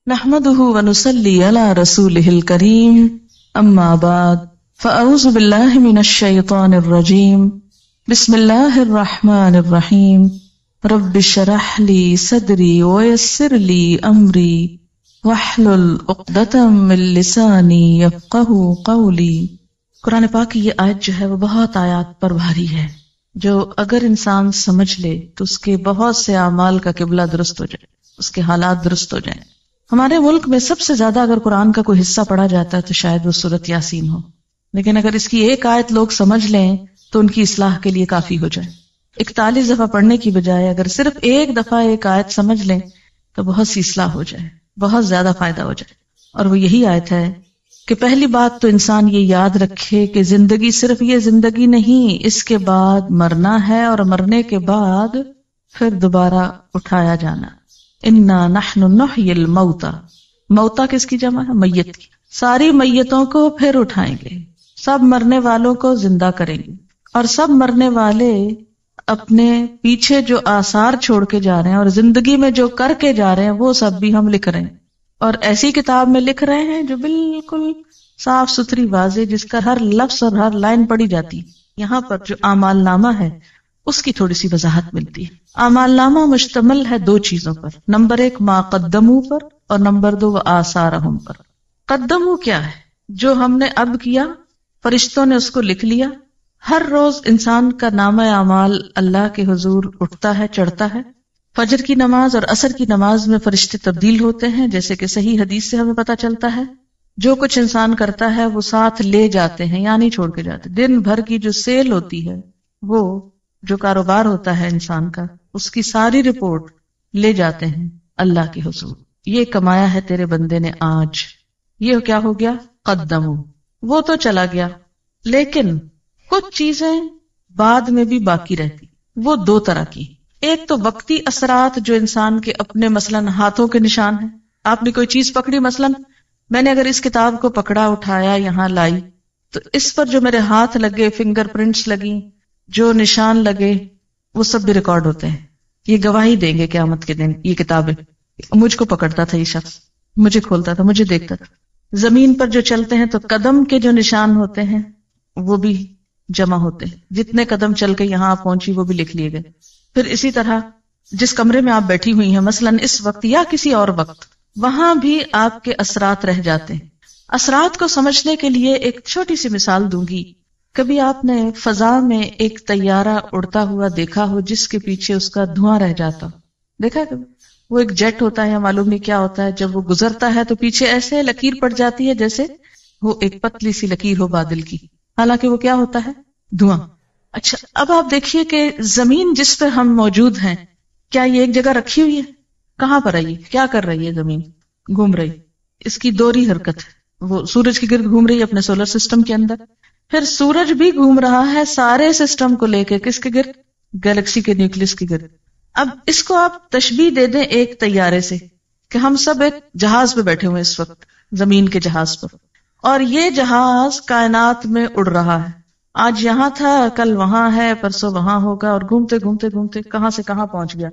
نحمده ونصلي على رسوله الكريم اما بعد فاعوذ بالله من الشيطان الرجيم بسم الله الرحمن الرحيم رب اشرح لي صدري ويسر لي امري واحلل عقدة من لساني يفقهوا قولي۔ قرآن پاک کی یہ آیت جو ہے وہ بہت آیات پر بھاری ہے، جو اگر انسان سمجھ لے تو اس کے بہت سے اعمال کا قبلہ درست ہو جائے، اس کے حالات درست ہو جائیں۔ ہمارے ملک میں سب سے زیادہ اگر قرآن کا کوئی حصہ پڑھا جاتا ہے تو شاید وہ سورۃ یاسین ہو، لیکن اگر اس کی ایک آیت لوگ سمجھ لیں تو ان کی اصلاح کے لیے کافی ہو جائے۔ 41 دفعہ پڑھنے کی بجائے اگر صرف ایک دفعہ ایک آیت سمجھ لیں تو بہت سی اصلاح ہو جائے، بہت زیادہ فائدہ ہو جائے۔ اور وہ یہی آیت ہے کہ پہلی بات تو انسان یہ یاد رکھے کہ زندگی صرف یہ زندگی نہیں، اس کے بعد مرنا ہے، اور مرنے کے بعد پھر دوبارہ اٹھایا جانا۔ انا نحن نحیی الموتى، موتا کس کی جمع ہے؟ میت کی۔ ساری میتوں کو پھر اٹھائیں گے، سب مرنے والوں کو زندہ کریں گے، اور سب مرنے والے اپنے پیچھے جو آثار چھوڑ کے جا رہے ہیں اور زندگی میں جو کر کے جا رہے ہیں وہ سب بھی ہم لکھ رہے ہیں، اور ایسی کتاب میں لکھ رہے ہیں جو بالکل صاف ستھری واضح، جس کا ہر لفظ اور ہر لائن پڑھی جاتی ہے۔ یہاں پر جو اعمال نامہ ہے اس کی تھوڑی سی وضاحت ملتی ہے۔ اعمال نامہ مشتمل ہے دو چیزوں پر، نمبر 1 ما قدموا پر، اور نمبر 2 وآثارہم پر۔ قدموا کیا ہے؟ جو ہم نے اب کیا، فرشتوں نے اس کو لکھ لیا۔ ہر روز انسان کا نامہ اعمال اللہ کے حضور اٹھتا ہے، چڑھتا ہے۔ فجر کی نماز اور عصر کی نماز میں فرشتے تبدیل ہوتے ہیں، جیسے کہ صحیح حدیث سے ہمیں پتہ چلتا ہے۔ جو کچھ انسان کرتا ہے وہ ساتھ لے جاتے ہیں، یا نہیں چھوڑ کے جاتے۔ دن بھر کی جو سیل ہوتی ہے، وہ جو کاروبار ہوتا ہے انسان کا، اس کی ساری رپورٹ لے جاتے ہیں اللہ کے حضور۔ یہ کمایا ہے تیرے بندے نے آج، یہ کیا ہو گیا؟ قدمو۔ وہ تو چلا گیا، لیکن کچھ چیزیں بعد میں بھی باقی رہتی۔ وہ دو طرح کی، ایک تو وقتی اثرات جو انسان کے اپنے مثلاً ہاتھوں کے نشان ہیں۔ آپ نے کوئی چیز پکڑی، مثلاً میں نے اگر اس کتاب کو پکڑا، اٹھایا، یہاں لائی، تو اس پر جو میرے ہاتھ لگے، فنگر پرنٹس لگی، جو نشان لگے، وہ سب بھی ریکارڈ ہوتے ہیں۔ یہ گواہی دیں گے قیامت کے دن، یہ کتابیں، مجھ کو پکڑتا تھا یہ شخص، مجھے کھولتا تھا، مجھے دیکھتا تھا۔ زمین پر جو چلتے ہیں تو قدم کے جو نشان ہوتے ہیں وہ بھی جمع ہوتے ہیں، جتنے قدم چل کے یہاں آپ پہنچی وہ بھی لکھ لیے گئے۔ پھر اسی طرح جس کمرے میں آپ بیٹھی ہوئی ہیں مثلاً اس وقت یا کسی اور وقت، وہاں بھی آپ کے اثرات رہ جاتے ہیں۔ اثرات کو سمجھنے کے لیے ایک چھوٹی سی مثال دوں گی۔ کبھی آپ نے فضا میں ایک طیارہ اڑتا ہوا دیکھا ہو جس کے پیچھے اس کا دھواں رہ جاتا ہو؟ دیکھا کبھی؟ وہ ایک جیٹ ہوتا ہے یا معلوم نہیں کیا ہوتا ہے، جب وہ گزرتا ہے تو پیچھے ایسے لکیر پڑ جاتی ہے جیسے وہ ایک پتلی سی لکیر ہو بادل کی، حالانکہ وہ کیا ہوتا ہے؟ دھواں۔ اچھا، اب آپ دیکھیے کہ زمین جس پہ ہم موجود ہیں، کیا یہ ایک جگہ رکھی ہوئی ہے؟ کہاں پر ہے یہ؟ کیا کر رہی ہے زمین؟ گھوم رہی۔ اس کی دوہری حرکت ہے، وہ سورج کے گرد گھوم رہی ہے اپنے سولر سسٹم کے اندر، پھر سورج بھی گھوم رہا ہے سارے سسٹم کو لے کے، کس کے گرد؟ گیلیکسی کے نیوکلس کے گرد۔ اب اس کو آپ تشبیہ دے دیں ایک طیارے سے، کہ ہم سب ایک جہاز پہ بیٹھے ہوئے اس وقت، زمین کے جہاز پر، اور یہ جہاز کائنات میں اڑ رہا ہے۔ آج یہاں تھا، کل وہاں ہے، پرسوں وہاں ہوگا، اور گھومتے گھومتے گھومتے کہاں سے کہاں پہنچ گیا۔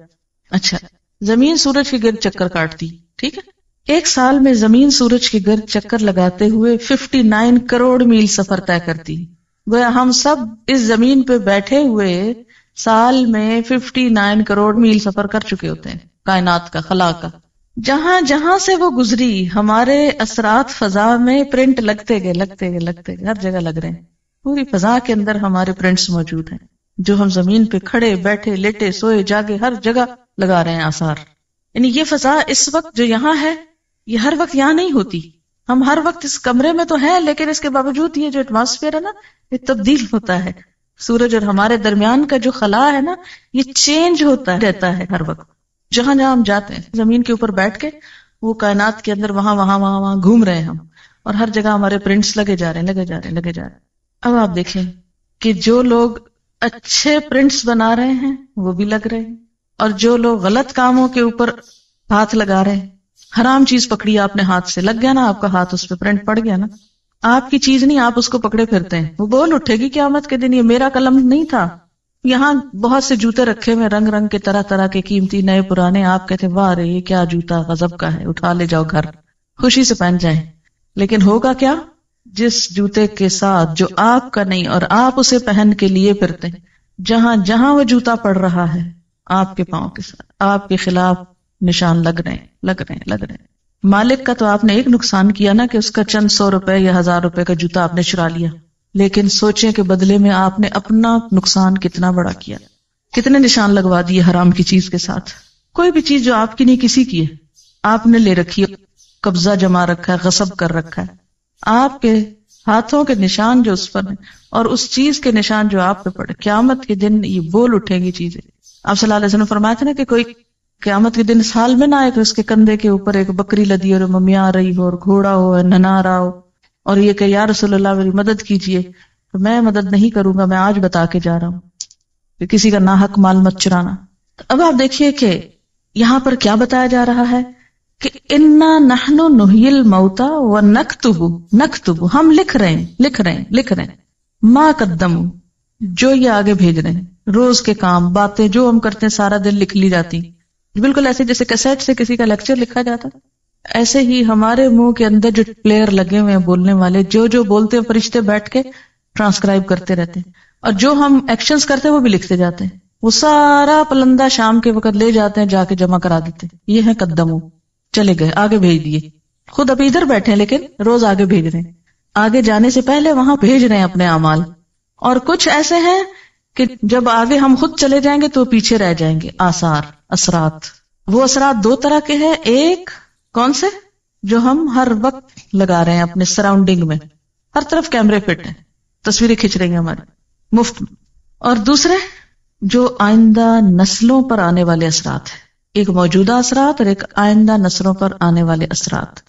اچھا، زمین سورج کے گرد چکر کاٹتی، ٹھیک ہے؟ ایک سال میں زمین سورج کے گرد چکر لگاتے ہوئے 59 کروڑ میل سفر طے کرتی۔ گویا ہم سب اس زمین پہ بیٹھے ہوئے سال میں 59 کروڑ میل سفر کر چکے ہوتے ہیں، کائنات کا، خلا کا۔ جہاں جہاں سے وہ گزری، ہمارے اثرات فضا میں پرنٹ لگتے گئے، ہر جگہ لگ رہے ہیں۔ پوری فضا کے اندر ہمارے پرنٹس موجود ہیں، جو ہم زمین پہ کھڑے، بیٹھے، لیٹے، سوئے، جاگے، ہر جگہ لگا رہے ہیں آثار۔ یعنی یہ فضا اس وقت جو یہاں ہے، یہ ہر وقت یہاں نہیں ہوتی۔ ہم ہر وقت اس کمرے میں تو ہیں، لیکن اس کے باوجود یہ جو ایٹماسفیئر ہے نا، یہ تبدیل ہوتا ہے۔ سورج اور ہمارے درمیان کا جو خلا ہے نا، یہ چینج ہوتا رہتا ہے ہر وقت۔ جہاں جہاں ہم جاتے ہیں، زمین کے اوپر بیٹھ کے وہ کائنات کے اندر وہاں گھوم رہے ہیں ہم، اور ہر جگہ ہمارے پرنٹس لگے جا رہے ہیں۔ اب آپ دیکھیں کہ جو لوگ اچھے پرنٹس بنا رہے ہیں وہ بھی لگ رہے ہیں، اور جو لوگ غلط کاموں کے اوپر ہاتھ لگا رہے ہیں، حرام چیز پکڑی آپ نے ہاتھ سے، لگ گیا نا آپ کا ہاتھ، اس پہ پرنٹ پڑ گیا نا، آپ کی چیز نہیں، آپ اس کو پکڑے پھرتے ہیں، وہ بول اٹھے گی قیامت کے دن، یہ میرا قلم نہیں تھا، یہاں بہت سے جوتے رکھے ہوئے رنگ رنگ کے طرح طرح کے قیمتی نئے پرانے، آپ کہتے واہ رے یہ کیا جوتا غضب کا ہے، اٹھا لے جاؤ گھر، خوشی سے پہن جائیں. لیکن ہوگا کیا؟ جس جوتے کے ساتھ جو آپ کا نہیں اور آپ اسے پہن کے لیے پھرتے، جہاں جہاں وہ جوتا پڑ رہا ہے آپ کے پاؤں کے ساتھ آپ کے خلاف نشان لگ رہے ہیں. مالک کا تو آپ نے ایک نقصان کیا نا کہ اس کا چند 100 روپے یا 1000 روپے کا جوتا آپ نے چرا لیا، لیکن سوچیں کہ بدلے میں آپ نے اپنا نقصان کتنا بڑا کیا، کتنے نشان لگوا دیے حرام کی چیز کے ساتھ. کوئی بھی چیز جو آپ کی نہیں کسی کی ہے، آپ نے لے رکھی ہے، قبضہ جما رکھا ہے، غصب کر رکھا ہے، آپ کے ہاتھوں کے نشان جو اس پر ہیں اور اس چیز کے نشان جو آپ پہ پڑے، قیامت کے دن یہ بول اٹھیں گی چیزیں. آپ صلی اللہ علیہ وسلم فرمایا تھا نا کہ کوئی قیامت کے دن اس حال میں نہ آئے کہ اس کے کندھے کے اوپر ایک بکری لدی اور ممیا آ رہی ہو اور گھوڑا ہو ننا رہا ہو اور یہ کہ یا رسول اللہ میری مدد کیجئے، تو میں مدد نہیں کروں گا، میں آج بتا کے جا رہا ہوں کہ کسی کا ناحق مال مت چرانا. اب آپ دیکھیے کہ یہاں پر کیا بتایا جا رہا ہے کہ انا نحن نحیی الموتى ونکتب، ہم لکھ رہے ہیں ما قدموا، جو یہ آگے بھیج رہے ہیں، روز کے کام باتیں جو ہم کرتے ہیں سارا دن لکھ لی جاتی، بالکل ایسے جیسے کیسٹ سے کسی کا لیکچر لکھا جاتا، ایسے ہی ہمارے منہ کے اندر جو پلیئر لگے ہوئے ہیں بولنے والے، جو بولتے ہیں فرشتے بیٹھ کے ٹرانسکرائب کرتے رہتے ہیں، اور جو ہم ایکشنز کرتے ہیں وہ بھی لکھتے جاتے ہیں. وہ سارا پلندہ شام کے وقت لے جاتے ہیں، جا کے جمع کرا دیتے ہیں. یہ ہے قدموں، چلے گئے آگے بھیج دیے. خود ابھی ادھر بیٹھے ہیں لیکن روز آگے بھیج رہے ہیں، آگے جانے سے پہلے وہاں بھیج رہے ہیں اپنے اعمال. اور کچھ ایسے ہیں کہ جب آگے ہم خود چلے جائیں گے تو پیچھے رہ جائیں گے. آثار، اثرات. وہ اثرات دو طرح کے ہیں، ایک کون سے؟ جو ہم ہر وقت لگا رہے ہیں اپنے سراؤنڈنگ میں، ہر طرف کیمرے فٹ ہیں، تصویریں کھنچ رہی ہیں ہماری مفت میں. اور دوسرے جو آئندہ نسلوں پر آنے والے اثرات ہیں، ایک موجودہ اثرات اور ایک آئندہ نسلوں پر آنے والے اثرات.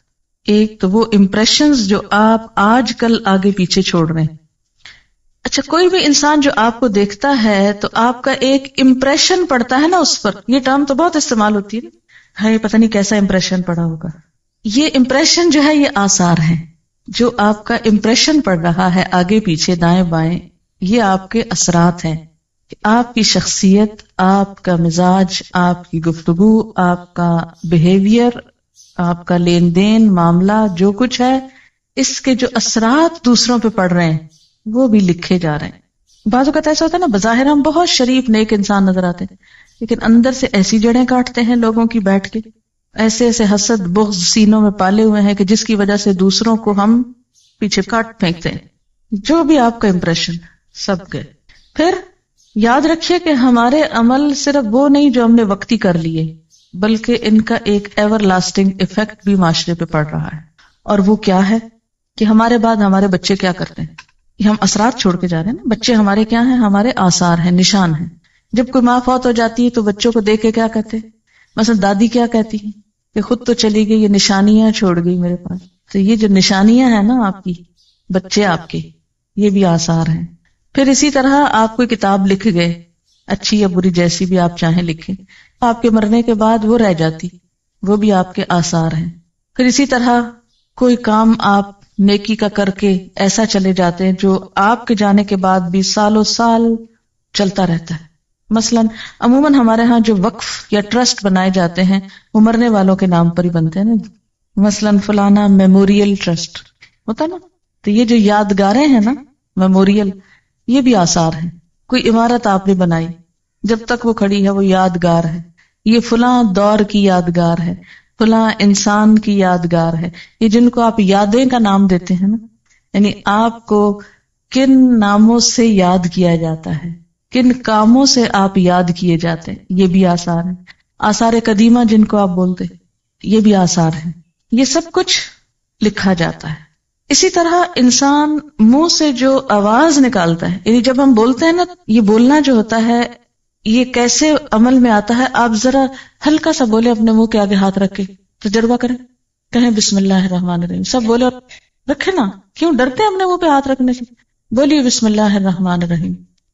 ایک تو وہ امپریشنز جو آپ آج کل آگے پیچھے چھوڑ رہے ہیں. اچھا، کوئی بھی انسان جو آپ کو دیکھتا ہے تو آپ کا ایک امپریشن پڑتا ہے نا اس پر. یہ ٹرم تو بہت استعمال ہوتی ہے، یہ پتہ نہیں کیسا امپریشن پڑا ہوگا. یہ امپریشن جو ہے یہ آثار ہیں، جو آپ کا امپریشن پڑ رہا ہے آگے پیچھے دائیں بائیں، یہ آپ کے اثرات ہیں. آپ کی شخصیت، آپ کا مزاج، آپ کی گفتگو، آپ کا بیہیویئر، آپ کا لین دین معاملہ، جو کچھ ہے، اس کے جو اثرات دوسروں پہ پڑ رہے ہیں وہ بھی لکھے جا رہے ہیں. بعض اوقات ایسا ہوتا ہے نا، بظاہر ہم بہت شریف نیک انسان نظر آتے ہیں لیکن اندر سے ایسی جڑیں کاٹتے ہیں لوگوں کی بیٹھ کے، ایسے ایسے حسد بغض سینوں میں پالے ہوئے ہیں کہ جس کی وجہ سے دوسروں کو ہم پیچھے کاٹ پھینکتے ہیں. جو بھی آپ کا امپریشن سب گئے. پھر یاد رکھیے کہ ہمارے عمل صرف وہ نہیں جو ہم نے وقتی کر لیے، بلکہ ان کا ایک ایور لاسٹنگ ایفیکٹ بھی معاشرے پہ پڑ رہا ہے. اور وہ کیا ہے کہ ہمارے بعد ہمارے بچے کیا کرتے ہیں، یہ ہم اثرات چھوڑ کے جا رہے ہیں نا. بچے ہمارے کیا ہیں؟ ہمارے آثار ہیں، نشان ہیں. جب کوئی ماں فوت ہو جاتی ہے تو بچوں کو دیکھ کے کیا کہتے ہیں؟ مثلا دادی کیا کہتی ہیں کہ خود تو چلی گئی، یہ نشانیاں چھوڑ گئی میرے پاس. تو یہ جو نشانیاں ہیں نا آپ کی، بچے آپ کے، یہ بھی آثار ہیں. پھر اسی طرح آپ کوئی کتاب لکھ گئے، اچھی یا بری جیسی بھی آپ چاہیں لکھیں، آپ کے مرنے کے بعد وہ رہ جاتی، وہ بھی آپ کے آثار ہیں. پھر اسی طرح کوئی کام آپ نیکی کا کر کے ایسا چلے جاتے ہیں جو آپ کے جانے کے بعد بھی سالوں سال چلتا رہتا ہے. مثلا عموماً ہمارے ہاں جو وقف یا ٹرسٹ بنائے جاتے ہیں وہ مرنے والوں کے نام پر ہی بنتے ہیں نا. مثلا فلانا میموریل ٹرسٹ ہوتا نا، تو یہ جو یادگاریں ہیں نا میموریل، یہ بھی آثار ہیں. کوئی عمارت آپ نے بنائی، جب تک وہ کھڑی ہے وہ یادگار ہے. یہ فلاں دور کی یادگار ہے، فلاں انسان کی یادگار ہے. یہ جن کو آپ یادیں کا نام دیتے ہیں نا، یعنی آپ کو کن ناموں سے یاد کیا جاتا ہے، کن کاموں سے آپ یاد کیے جاتے ہیں، یہ بھی آثار ہیں. آثار قدیمہ جن کو آپ بولتے ہیں، یہ بھی آثار ہیں. یہ سب کچھ لکھا جاتا ہے. اسی طرح انسان منہ سے جو آواز نکالتا ہے، یعنی جب ہم بولتے ہیں نا، یہ بولنا جو ہوتا ہے یہ کیسے عمل میں آتا ہے. آپ ذرا ہلکا سا بولے اپنے منہ کے آگے ہاتھ رکھ کے، تجربہ کریں، کہیں بسم اللہ الرحمن الرحیم، سب بولے اور رکھے نا. کیوں ڈرتے ہیں اپنے منہ پہ ہاتھ رکھنے سے؟ بولیے بسم اللہ الرحمن الرحیم.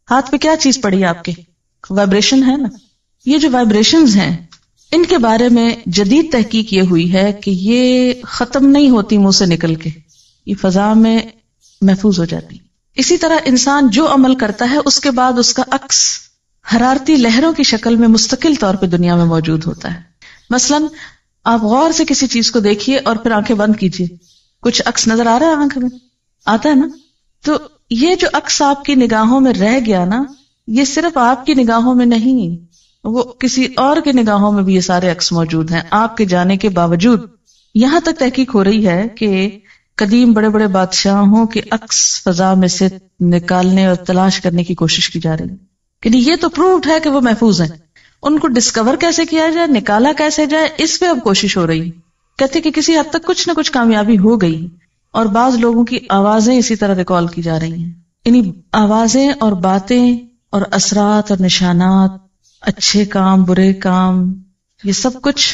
ہاتھ پہ کیا چیز پڑی آپ کے؟ وائبریشن ہے نا. یہ جو وائبریشنز ہیں ان کے بارے میں جدید تحقیق یہ ہوئی ہے کہ یہ ختم نہیں ہوتی منہ سے نکل کے، یہ فضا میں محفوظ ہو جاتی. اسی طرح انسان جو عمل کرتا ہے اس کے بعد اس کا عکس حرارتی لہروں کی شکل میں مستقل طور پہ دنیا میں موجود ہوتا ہے. مثلاً آپ غور سے کسی چیز کو دیکھیے اور پھر آنکھیں بند کیجیے, کچھ عکس نظر آ رہا ہے آنکھ میں, آتا ہے نا؟ تو یہ جو عکس آپ کی نگاہوں میں رہ گیا نا, یہ صرف آپ کی نگاہوں میں نہیں, وہ کسی اور کی نگاہوں میں بھی یہ سارے عکس موجود ہیں آپ کے جانے کے باوجود. یہاں تک تحقیق ہو رہی ہے کہ قدیم بڑے بڑے بادشاہوں کے عکس فضا میں سے نکالنے اور تلاش کرنے کی کوشش کی جا رہی ہے, کہ یہ تو پرووڈ ہے کہ وہ محفوظ ہیں. ان کو ڈسکور کیسے کیا جائے, نکالا کیسے جائے, اس پہ اب کوشش ہو رہی ہے. کہتے کہ کسی حد تک کچھ نہ کچھ کامیابی ہو گئی, اور بعض لوگوں کی آوازیں اسی طرح ریکال کی جا رہی ہیں. انہیں آوازیں اور باتیں اور اثرات اور نشانات, اچھے کام برے کام, یہ سب کچھ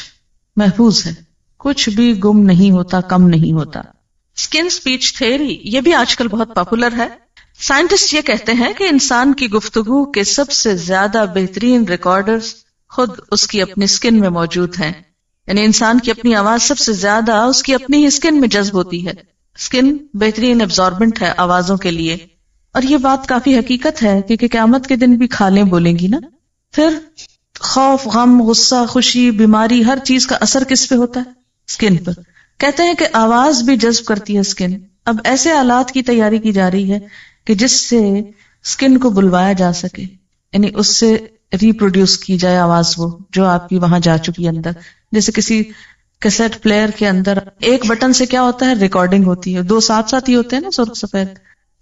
محفوظ ہے, کچھ بھی گم نہیں ہوتا, کم نہیں ہوتا. اسکن اسپیچ تھیوری یہ بھی آج کل بہت پاپولر ہے. سائنٹسٹ یہ کہتے ہیں کہ انسان کی گفتگو کے سب سے زیادہ بہترین ریکارڈرز خود اس کی اپنی اسکن میں موجود ہیں. یعنی انسان کی اپنی آواز سب سے زیادہ اس کی اپنی ہی اسکن میں جذب ہوتی ہے. اسکن بہترین ایبزاربنٹ ہے آوازوں کے لیے, اور یہ بات کافی حقیقت ہے کیونکہ قیامت کے دن بھی کھالیں بولیں گی نا. پھر خوف, غم, غصہ, خوشی, بیماری, ہر چیز کا اثر کس پہ ہوتا ہے؟ اسکن پر. کہتے ہیں کہ آواز بھی جذب کرتی ہے اسکن. اب ایسے آلات کی تیاری کی جا رہی ہے کہ جس سے اسکن کو بلوایا جا سکے, یعنی اس سے ریپروڈیوس کی جائے آواز, وہ جو آپ کی وہاں جا چکی ہے اندر. جیسے کسی کیسٹ پلیئر کے اندر ایک بٹن سے کیا ہوتا ہے, ریکارڈنگ ہوتی ہے. دو ساتھ ساتھ ہی ہوتے ہیں نا سرخ سفید,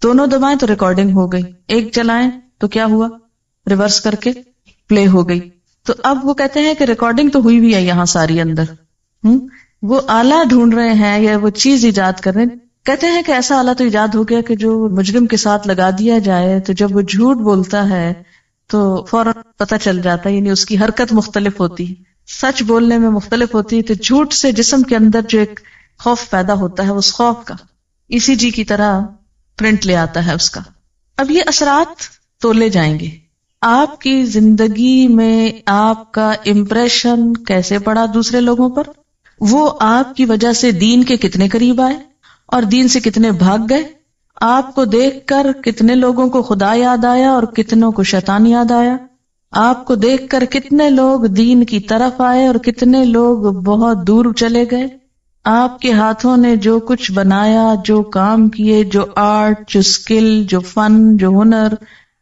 دونوں دبائیں تو ریکارڈنگ ہو گئی, ایک چلائیں تو کیا ہوا, ریورس کر کے پلے ہو گئی. تو اب وہ کہتے ہیں کہ ریکارڈنگ تو ہوئی ہے یہاں ساری اندر. وہ آلہ ڈھونڈ رہے ہیں یا وہ چیز ایجاد کر رہے ہیں. کہتے ہیں کہ ایسا آلہ تو ایجاد ہو گیا کہ جو مجرم کے ساتھ لگا دیا جائے تو جب وہ جھوٹ بولتا ہے تو فوراً پتہ چل جاتا ہے, یعنی اس کی حرکت مختلف ہوتی ہے, سچ بولنے میں مختلف ہوتی ہے. تو جھوٹ سے جسم کے اندر جو ایک خوف پیدا ہوتا ہے, اس خوف کا ECG کی طرح پرنٹ لے آتا ہے اس کا. اب یہ اثرات تولے جائیں گے. آپ کی زندگی میں آپ کا امپریشن کیسے پڑا دوسرے لوگوں پر, وہ آپ کی وجہ سے دین کے کتنے قریب آئے اور دین سے کتنے بھاگ گئے. آپ کو دیکھ کر کتنے لوگوں کو خدا یاد آیا اور کتنوں کو شیطان یاد آیا. آپ کو دیکھ کر کتنے لوگ دین کی طرف آئے اور کتنے لوگ بہت دور چلے گئے. آپ کے ہاتھوں نے جو کچھ بنایا, جو کام کیے, جو آرٹ, جو اسکل, جو فن, جو ہنر,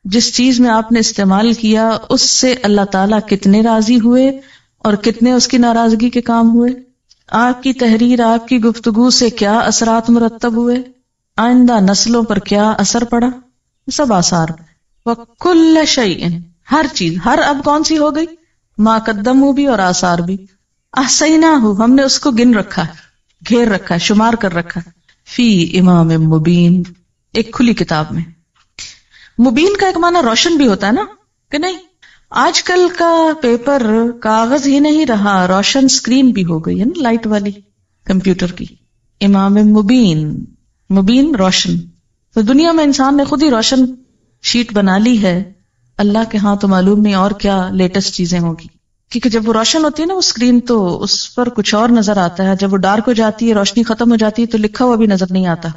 جس چیز میں آپ نے استعمال کیا, اس سے اللہ تعالیٰ کتنے راضی ہوئے اور کتنے اس کی ناراضگی کے کام ہوئے. آپ کی تحریر, آپ کی گفتگو سے کیا اثرات مرتب ہوئے, آئندہ نسلوں پر کیا اثر پڑا, سب آثار. وَكُلَّ شَيْءٍ, ہر چیز, ہر اب کون سی ہو گئی, ما قدموا بھی اور آثار بھی. احصیناہ, ہم نے اس کو گن رکھا ہے, گھیر رکھا ہے, شمار کر رکھا ہے. فی امام مبین, ایک کھلی کتاب میں. مبین کا ایک معنی روشن بھی ہوتا ہے نا, کہ نہیں؟ آج کل کا پیپر کاغذ ہی نہیں رہا, روشن اسکرین بھی ہو گئی ہے نا, لائٹ والی کمپیوٹر کی. امام مبین, مبین روشن. تو دنیا میں انسان نے خود ہی روشن شیٹ بنا لی ہے. اللہ کے ہاں تو معلوم نہیں اور کیا لیٹسٹ چیزیں ہوگی, کیونکہ جب وہ روشن ہوتی ہے نا وہ اسکرین تو اس پر کچھ اور نظر آتا ہے. جب وہ ڈارک ہو جاتی ہے, روشنی ختم ہو جاتی ہے, تو لکھا ہوا بھی نظر نہیں آتا,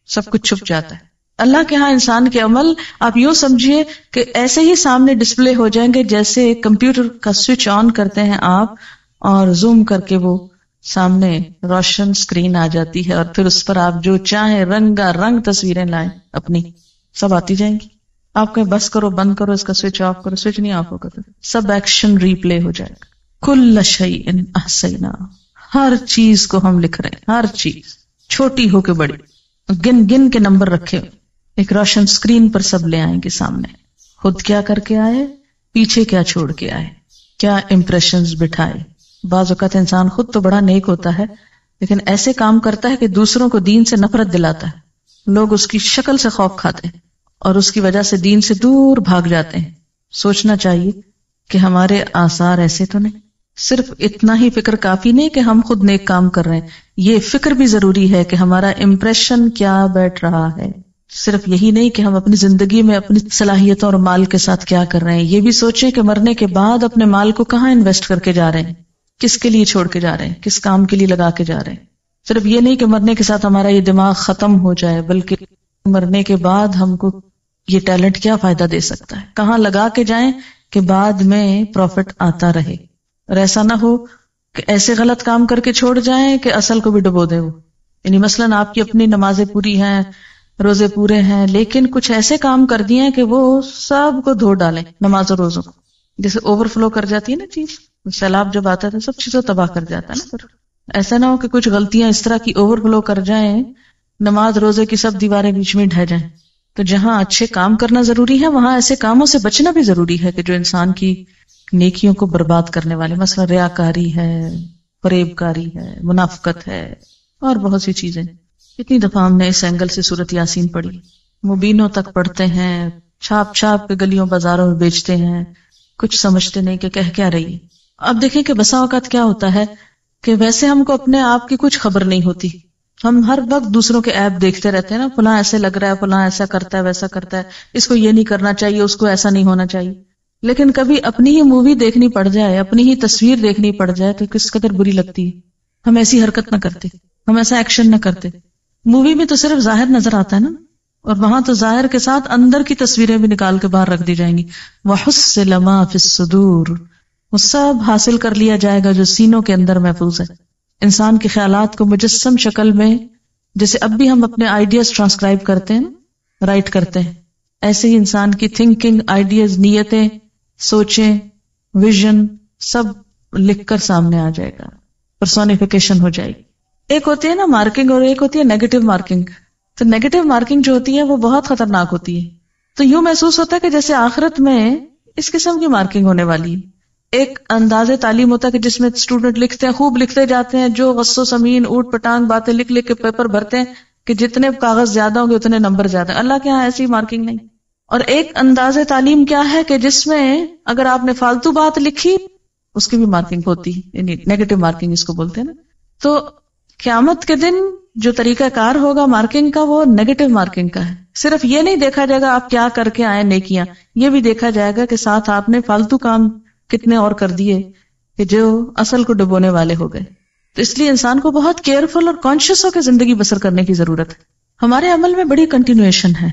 سب کچھ چھپ جاتا ہے. اللہ کے ہاں انسان کے عمل آپ یوں سمجھیے کہ ایسے ہی سامنے ڈسپلے ہو جائیں گے جیسے کمپیوٹر کا سوئچ آن کرتے ہیں آپ اور زوم کر کے وہ سامنے روشن اسکرین آ جاتی ہے, اور پھر اس پر آپ جو چاہیں رنگا رنگ تصویریں لائیں اپنی, سب آتی جائیں گی. آپ کہیں بس کرو, بند کرو, اس کا سوئچ آف کرو, سوئچ نہیں آف ہوگا تو سب ایکشن ریپلے ہو جائے گا. کل شیء احصینا, ہر چیز کو ہم لکھ رہے ہیں, ہر چیز چھوٹی ہو کے بڑی, گن گن کے نمبر رکھے ہوئے. ایک روشن اسکرین پر سب لے آئیں گے سامنے. خود کیا کر کے آئے, پیچھے کیا چھوڑ کے آئے, کیا امپریشنز بٹھائے. بعض اوقات انسان خود تو بڑا نیک ہوتا ہے لیکن ایسے کام کرتا ہے کہ دوسروں کو دین سے نفرت دلاتا ہے. لوگ اس کی شکل سے خوف کھاتے ہیں اور اس کی وجہ سے دین سے دور بھاگ جاتے ہیں. سوچنا چاہیے کہ ہمارے آثار ایسے تو نہیں. صرف اتنا ہی فکر کافی نہیں کہ ہم خود نیک کام کر رہے ہیں, یہ فکر بھی ضروری ہے کہ ہمارا امپریشن کیا بیٹھ رہا ہے. صرف یہی نہیں کہ ہم اپنی زندگی میں اپنی صلاحیتوں اور مال کے ساتھ کیا کر رہے ہیں, یہ بھی سوچیں کہ مرنے کے بعد اپنے مال کو کہاں انویسٹ کر کے جا رہے ہیں, کس کے لیے چھوڑ کے جا رہے ہیں, کس کام کے لیے لگا کے جا رہے ہیں. صرف یہ نہیں کہ مرنے کے ساتھ ہمارا یہ دماغ ختم ہو جائے, بلکہ مرنے کے بعد ہم کو یہ ٹیلنٹ کیا فائدہ دے سکتا ہے, کہاں لگا کے جائیں کہ بعد میں پروفٹ آتا رہے، اور ایسا نہ ہو کہ ایسے غلط کام کر کے چھوڑ جائیں کہ اصل کو بھی ڈبو دے وہ. یعنی مثلاً آپ کی اپنی نمازیں پوری ہیں، روزے پورے ہیں، لیکن کچھ ایسے کام کر دیے ہیں کہ وہ سب کو دھو ڈالیں نماز اور روزوں کو. جیسے اوور فلو کر جاتی ہے نا چیز، سیلاب جب آتا ہے سب چیزوں تباہ کر جاتا ہے نا. پھر ایسا نہ ہو کہ کچھ غلطیاں اس طرح کی اوور فلو کر جائیں، نماز روزے کی سب دیواریں بیچ میں ڈھہ جائیں. تو جہاں اچھے کام کرنا ضروری ہے وہاں ایسے کاموں سے بچنا بھی ضروری ہے کہ جو انسان کی نیکیوں کو برباد کرنے والے، مثلا ریاکاری ہے، فریب کاری ہے، منافقت ہے، اور بہت سی چیزیں. کتنی دفعہ ہم نے اس اینگل سے سورۃ یاسین پڑھی، مبینوں تک پڑھتے ہیں، چھاپ چھاپ کے گلیوں بازاروں میں بیچتے ہیں، کچھ سمجھتے نہیں کہ کہہ کیا رہی ہے. اب دیکھیں کہ بسا اوقات کیا ہوتا ہے کہ ویسے ہم کو اپنے آپ کی کچھ خبر نہیں ہوتی، ہم ہر وقت دوسروں کے ایپ دیکھتے رہتے ہیں نا، فلاں ایسے لگ رہا ہے، فلاں ایسا کرتا ہے، ویسا کرتا ہے، اس کو یہ نہیں کرنا چاہیے، اس کو ایسا نہیں ہونا چاہیے. لیکن کبھی اپنی ہی مووی دیکھنی پڑ جائے، اپنی ہی تصویر دیکھنی پڑ جائے تو کس قدر بری لگتی ہے. ہم ایسی حرکت نہ کرتے، ہم ایسا ایکشن نہ کرتے. مووی میں تو صرف ظاہر نظر آتا ہے نا، اور وہاں تو ظاہر کے ساتھ اندر کی تصویریں بھی نکال کے باہر رکھ دی جائیں گی. وَحُصِّلَ مَا فِي الصُّدُورِ، وہ سب حاصل کر لیا جائے گا جو سینوں کے اندر محفوظ ہے. انسان کے خیالات کو مجسم شکل میں، جیسے اب بھی ہم اپنے آئیڈیاز ٹرانسکرائب کرتے ہیں، رائٹ کرتے ہیں، ایسے ہی انسان کی تھنکنگ، آئیڈیاز، نیتیں، سوچیں، ویژن سب لکھ کر سامنے آ جائے گا، پرسونیفیکیشن ہو جائے گی. ایک ہوتی ہے نا مارکنگ اور ایک ہوتی ہے نیگیٹو مارکنگ. تو نیگیٹو مارکنگ جو ہوتی ہے وہ بہت خطرناک ہوتی ہے. تو یوں محسوس ہوتا ہے کہ جیسے آخرت میں اس قسم کی مارکنگ ہونے والی ہے. ایک انداز تعلیم ہوتا ہے کہ جس میں اسٹوڈنٹ لکھتے ہیں، خوب لکھتے جاتے ہیں، جو غص و سمین اوٹ پٹانگ باتیں لکھ لکھ کے پیپر بھرتے ہیں کہ جتنے کاغذ زیادہ ہوں گے اتنے نمبر زیادہ. اللہ کے ہاں ایسی مارکنگ نہیں. اور ایک انداز تعلیم کیا ہے کہ جس میں اگر آپ نے فالتو بات لکھی اس کی بھی مارکنگ ہوتی ہے، یعنی نیگیٹو مارکنگ اس کو بولتے ہیں نا. تو قیامت کے دن جو طریقہ کار ہوگا مارکنگ کا وہ نیگیٹو مارکنگ کا ہے. صرف یہ نہیں دیکھا جائے گا آپ کیا کر کے آئے نیکیاں، یہ بھی دیکھا جائے گا کہ ساتھ آپ نے فالتو کام کتنے اور کر دیے کہ جو اصل کو ڈبونے والے ہو گئے. تو اس لیے انسان کو بہت کیئرفل اور کانشیس ہو کے زندگی بسر کرنے کی ضرورت ہے. ہمارے عمل میں بڑی کنٹینویشن ہے.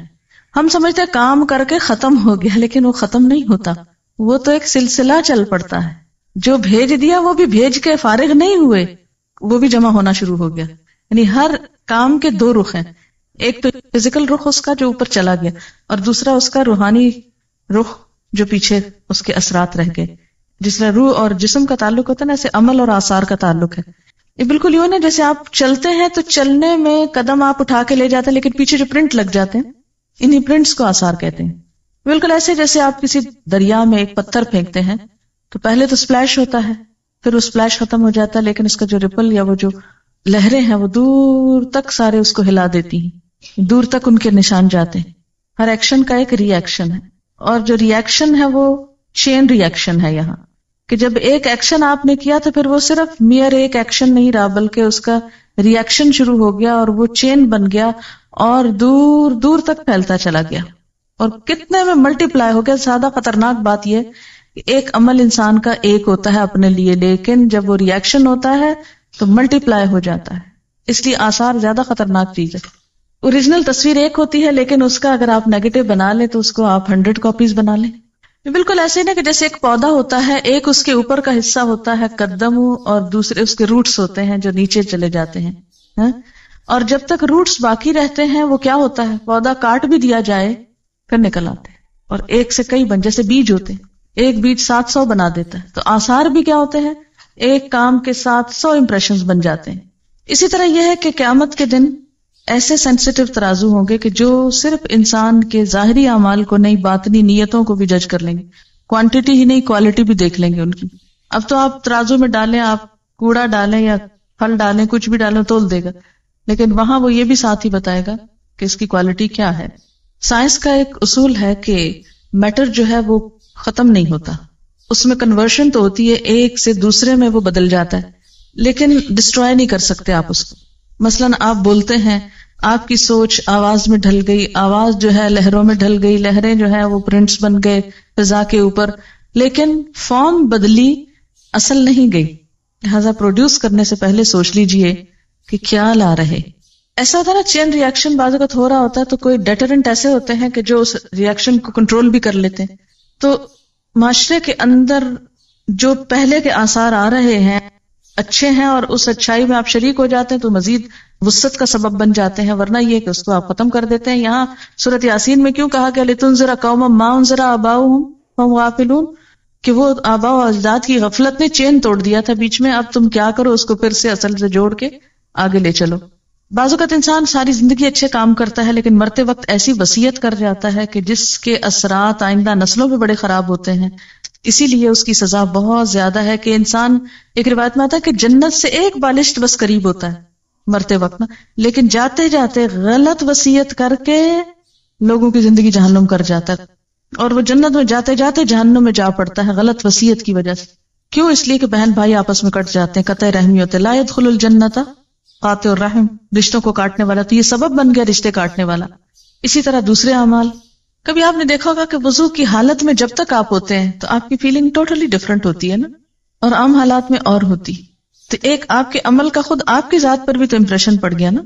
ہم سمجھتے ہیں کام کر کے ختم ہو گیا، لیکن وہ ختم نہیں ہوتا، وہ تو ایک سلسلہ چل پڑتا ہے. جو بھیج دیا وہ بھی بھیج کے فارغ نہیں ہوئے، وہ بھی جمع ہونا شروع ہو گیا. یعنی ہر کام کے دو رخ ہیں، ایک تو فزیکل رخ اس کا جو اوپر چلا گیا، اور دوسرا اس کا روحانی رخ جو پیچھے اس کے اثرات رہ گئے. جس طرح روح اور جسم کا تعلق ہوتا ہے نا، ایسے عمل اور آثار کا تعلق ہے. یہ بالکل یوں نا جیسے آپ چلتے ہیں تو چلنے میں قدم آپ اٹھا کے لے جاتے ہیں، لیکن پیچھے جو پرنٹ لگ جاتے ہیں انہی پرنٹس کو آثار کہتے ہیں. بالکل ایسے جیسے آپ کسی دریا میں ایک پتھر پھینکتے ہیں تو پہلے تو سپلیش ہوتا ہے، پھر وہ سپلیش ختم ہو جاتا ہے، لیکن اس کا جو ریپل یا وہ جو لہریں ہیں وہ دور تک سارے اس کو ہلا دیتی ہیں، دور تک ان کے نشان جاتے ہیں. ہر ایکشن کا ایک ری ایکشن ہے، اور جو ری ایکشن ہے وہ چین ری ایکشن ہے. یہاں کہ جب ایک ایکشن آپ نے کیا تو پھر وہ صرف میئر ایک ایکشن نہیں رہا، بلکہ اس کا ری ایکشن شروع ہو گیا اور وہ چین بن گیا اور دور دور تک پھیلتا چلا گیا اور کتنے میں ملٹی پلائی ہو گیا. زیادہ خطرناک بات یہ کہ ایک عمل انسان کا ایک ہوتا ہے اپنے لیے، لیکن جب وہ ری ایکشن ہوتا ہے تو ملٹی پلائی ہو جاتا ہے. اس لیے آثار زیادہ خطرناک چیز ہے. اوریجنل تصویر ایک ہوتی ہے، لیکن اس کا اگر آپ نیگیٹو بنا لیں تو اس کو آپ 100 کاپیز بنا لیں. بالکل ایسے نا کہ جیسے ایک پودا ہوتا ہے، ایک اس کے اوپر کا حصہ ہوتا ہے قدم، اور دوسرے اس کے روٹس ہوتے ہیں جو نیچے چلے جاتے ہیں. اور جب تک روٹس باقی رہتے ہیں وہ کیا ہوتا ہے، پودا کاٹ بھی دیا جائے پھر نکل آتے ہیں، اور ایک سے کئی بن، جیسے بیج ہوتے ہیں، ایک بیج 700 بنا دیتا ہے. تو آثار بھی کیا ہوتے ہیں، ایک کام کے ساتھ 100 امپریشنز بن جاتے ہیں. اسی طرح یہ ہے کہ قیامت کے دن ایسے سینسیٹیو ترازو ہوں گے کہ جو صرف انسان کے ظاہری اعمال کو نہیں، باطنی نیتوں کو بھی جج کر لیں گے. کوانٹٹی ہی نہیں، کوالٹی بھی دیکھ لیں گے ان کی. اب تو آپ ترازو میں ڈالیں، آپ کوڑا ڈالیں یا پھل ڈالیں، کچھ بھی ڈالیں تول دے گا، لیکن وہاں وہ یہ بھی ساتھ ہی بتائے گا کہ اس کی کوالٹی کیا ہے. سائنس کا ایک اصول ہے کہ میٹر جو ہے وہ ختم نہیں ہوتا، اس میں کنورشن تو ہوتی ہے، ایک سے دوسرے میں وہ بدل جاتا ہے، لیکن ڈسٹروائے نہیں کر سکتے آپ اس کو. مثلاً آپ بولتے ہیں، آپ کی سوچ آواز میں ڈھل گئی، آواز جو ہے لہروں میں ڈھل گئی، لہریں جو ہے وہ پرنٹس بن گئے فضا کے اوپر، لیکن فارم بدلی، اصل نہیں گئی. لہذا پروڈیوس کرنے سے پہلے سوچ لیجئے کہ کیا لا رہے. ایسا ہوتا ہے نا چین ری ایکشن بعض اوقات ہو رہا ہوتا ہے تو کوئی ڈیٹرنٹ ایسے ہوتے ہیں کہ جو اس ری ایکشن کو کنٹرول بھی کر لیتے ہیں. تو معاشرے کے اندر جو پہلے کے آثار آ رہے ہیں اچھے ہیں اور اس اچھائی میں آپ شریک ہو جاتے ہیں تو مزید وسعت کا سبب بن جاتے ہیں، ورنہ یہ کہ اس کو آپ ختم کر دیتے ہیں. یہاں سورۃ یاسین میں کیوں کہا کہ لتنذر قوما ما انذر آباؤہم فہم غافلون، کہ وہ آباء و اجداد کی غفلت نے چین توڑ دیا تھا بیچ میں، اب تم کیا کرو اس کو پھر سے اصل سے جوڑ کے آگے لے چلو. بعض اوقات انسان ساری زندگی اچھے کام کرتا ہے لیکن مرتے وقت ایسی وصیت کر جاتا ہے کہ جس کے اثرات آئندہ نسلوں پہ بڑے خراب ہوتے ہیں. اسی لیے اس کی سزا بہت زیادہ ہے کہ انسان، ایک روایت میں آتا ہے کہ جنت سے ایک بالشت بس قریب ہوتا ہے مرتے وقت نا، لیکن جاتے جاتے غلط وصیت کر کے لوگوں کی زندگی جہنم کر جاتا ہے، اور وہ جنت میں جاتے جاتے جہنم میں جا پڑتا ہے غلط وصیت کی وجہ سے. کیوں؟ اس لیے کہ بہن بھائی آپس میں کٹ جاتے ہیں، قطع رحمی ہوتے. لا يدخل الجنت قاطع الرحم، رشتوں کو کاٹنے والا، تو یہ سبب بن گیا رشتے کاٹنے والا. اسی طرح دوسرے اعمال، کبھی آپ نے دیکھا ہوگا کہ وضو کی حالت میں جب تک آپ ہوتے ہیں تو آپ کی فیلنگ ٹوٹلی ڈفرنٹ ہوتی ہے نا، اور عام حالات میں اور ہوتی. تو ایک آپ کے عمل کا خود آپ کی ذات پر بھی تو امپریشن پڑ گیا نا.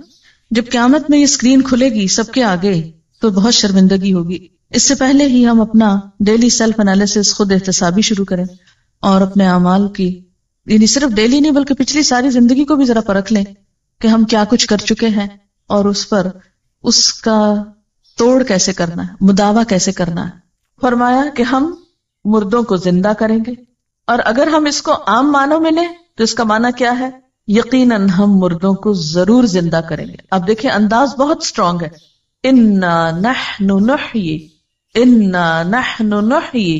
جب قیامت میں یہ اسکرین کھلے گی سب کے آگے تو بہت شرمندگی ہوگی. اس سے پہلے ہی ہم اپنا ڈیلی سیلف انالیسس، خود احتسابی شروع کریں اور اپنے اعمال کی، یعنی صرف ڈیلی نہیں بلکہ پچھلی ساری زندگی کو بھی ذرا پرکھ لیں کہ ہم کیا کچھ کر چکے ہیں اور اس پر اس کا توڑ کیسے کرنا ہے، مداوع کیسے کرنا ہے. فرمایا کہ ہم مردوں کو زندہ کریں گے، اور اگر ہم اس کو عام معنوں میں لیں تو اس کا معنی کیا ہے؟ یقیناً ہم مردوں کو ضرور زندہ کریں گے. اب دیکھیں انداز بہت سٹرونگ ہے. انا نحن نحیی، انا نحن نحیی،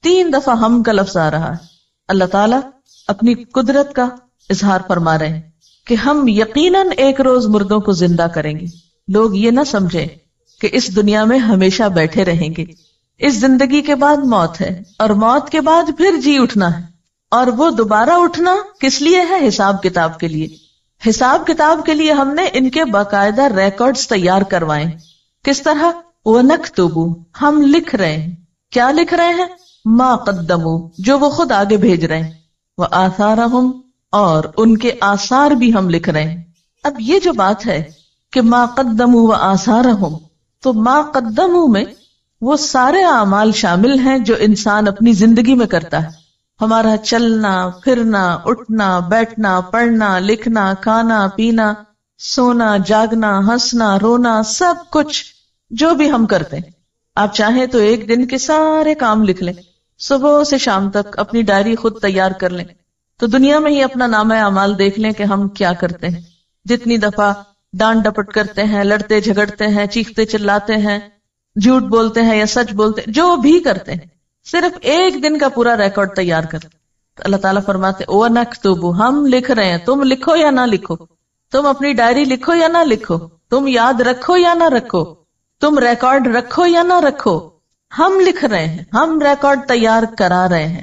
3 دفعہ ہم کا لفظ آ رہا ہے. اللہ تعالیٰ اپنی قدرت کا اظہار فرما رہے ہیں کہ ہم یقیناً ایک روز مردوں کو زندہ کریں گے. لوگ یہ نہ سمجھیں کہ اس دنیا میں ہمیشہ بیٹھے رہیں گے. اس زندگی کے بعد موت ہے، اور موت کے بعد پھر جی اٹھنا ہے، اور وہ دوبارہ اٹھنا کس لیے ہے؟ حساب کتاب کے لیے. حساب کتاب کے لیے ہم نے ان کے باقاعدہ ریکارڈز تیار کروائے. کس طرح؟ وَنَكْتُبُ، ہم لکھ رہے ہیں. کیا لکھ رہے ہیں؟ مَا قَدَّمُوا، جو وہ خود آگے بھیج رہے ہیں. وَآثَارَهُمْ، اور ان کے آثار بھی ہم لکھ رہے ہیں. اب یہ جو بات ہے کہ مَا قَدَّمُوا وَآثَارَهُمْ، تو مَا قَدَّمُوا میں وہ سارے اعمال شامل ہیں جو انسان اپنی زندگی میں کرتا ہے. ہمارا چلنا پھرنا، اٹھنا بیٹھنا، پڑھنا لکھنا، کھانا پینا، سونا جاگنا، ہنسنا رونا، سب کچھ جو بھی ہم کرتے ہیں. آپ چاہیں تو ایک دن کے سارے کام لکھ لیں، صبح سے شام تک اپنی ڈائری خود تیار کر لیں، تو دنیا میں ہی اپنا نامہ اعمال دیکھ لیں کہ ہم کیا کرتے ہیں. جتنی دفعہ ڈانٹ ڈپٹ کرتے ہیں، لڑتے جھگڑتے ہیں، چیختے چلاتے ہیں، جھوٹ بولتے ہیں یا سچ بولتے ہیں، جو بھی کرتے ہیں، صرف ایک دن کا پورا ریکارڈ تیار کر. تو اللہ تعالیٰ فرماتے وَنَكْتُبُ، ہم لکھ رہے ہیں. تم لکھو یا نہ لکھو، تم اپنی ڈائری لکھو یا نہ لکھو، تم یاد رکھو یا نہ رکھو، تم ریکارڈ رکھو یا نہ رکھو، ہم لکھ رہے ہیں، ہم ریکارڈ تیار کرا رہے ہیں.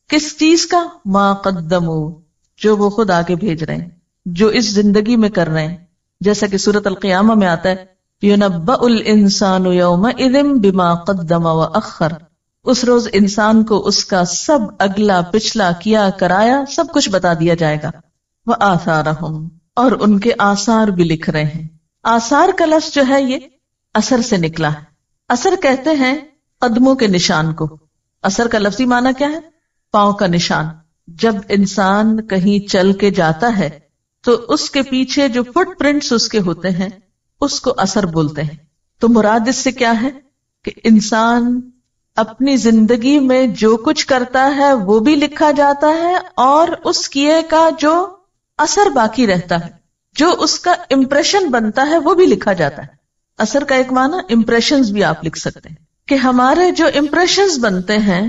کس چیز کا؟ مَا قَدَّمُوا، جو وہ خود آگے بھیج رہے ہیں، جو اس زندگی میں کر رہے ہیں. جیسا کہ سورۃ القیامہ میں آتا ہے يُنَبَّأُ الْإِنسَانُ يَوْمَئِذٍ بِمَا قَدَّمَ وَأَخَّرَ، اس روز انسان کو اس کا سب اگلا پچھلا کیا کرایا سب کچھ بتا دیا جائے گا. وَآثَارَهُمْ، اور ان کے آثار بھی لکھ رہے ہیں. آثار کا لفظ جو ہے یہ اثر سے نکلا ہے. اثر کہتے ہیں قدموں کے نشان کو. اثر کا لفظی معنی کیا ہے؟ پاؤں کا نشان. جب انسان کہیں چل کے جاتا ہے تو اس کے پیچھے جو فٹ پرنٹس اس کے ہوتے ہیں اس کو اثر بولتے ہیں. تو مراد اس سے کیا ہے کہ انسان اپنی زندگی میں جو کچھ کرتا ہے وہ بھی لکھا جاتا ہے، اور اس کیے کا جو اثر باقی رہتا ہے، جو اس کا امپریشن بنتا ہے وہ بھی لکھا جاتا ہے. اثر کا ایک معنی امپریشنز بھی آپ لکھ سکتے ہیں کہ ہمارے جو امپریشنز بنتے ہیں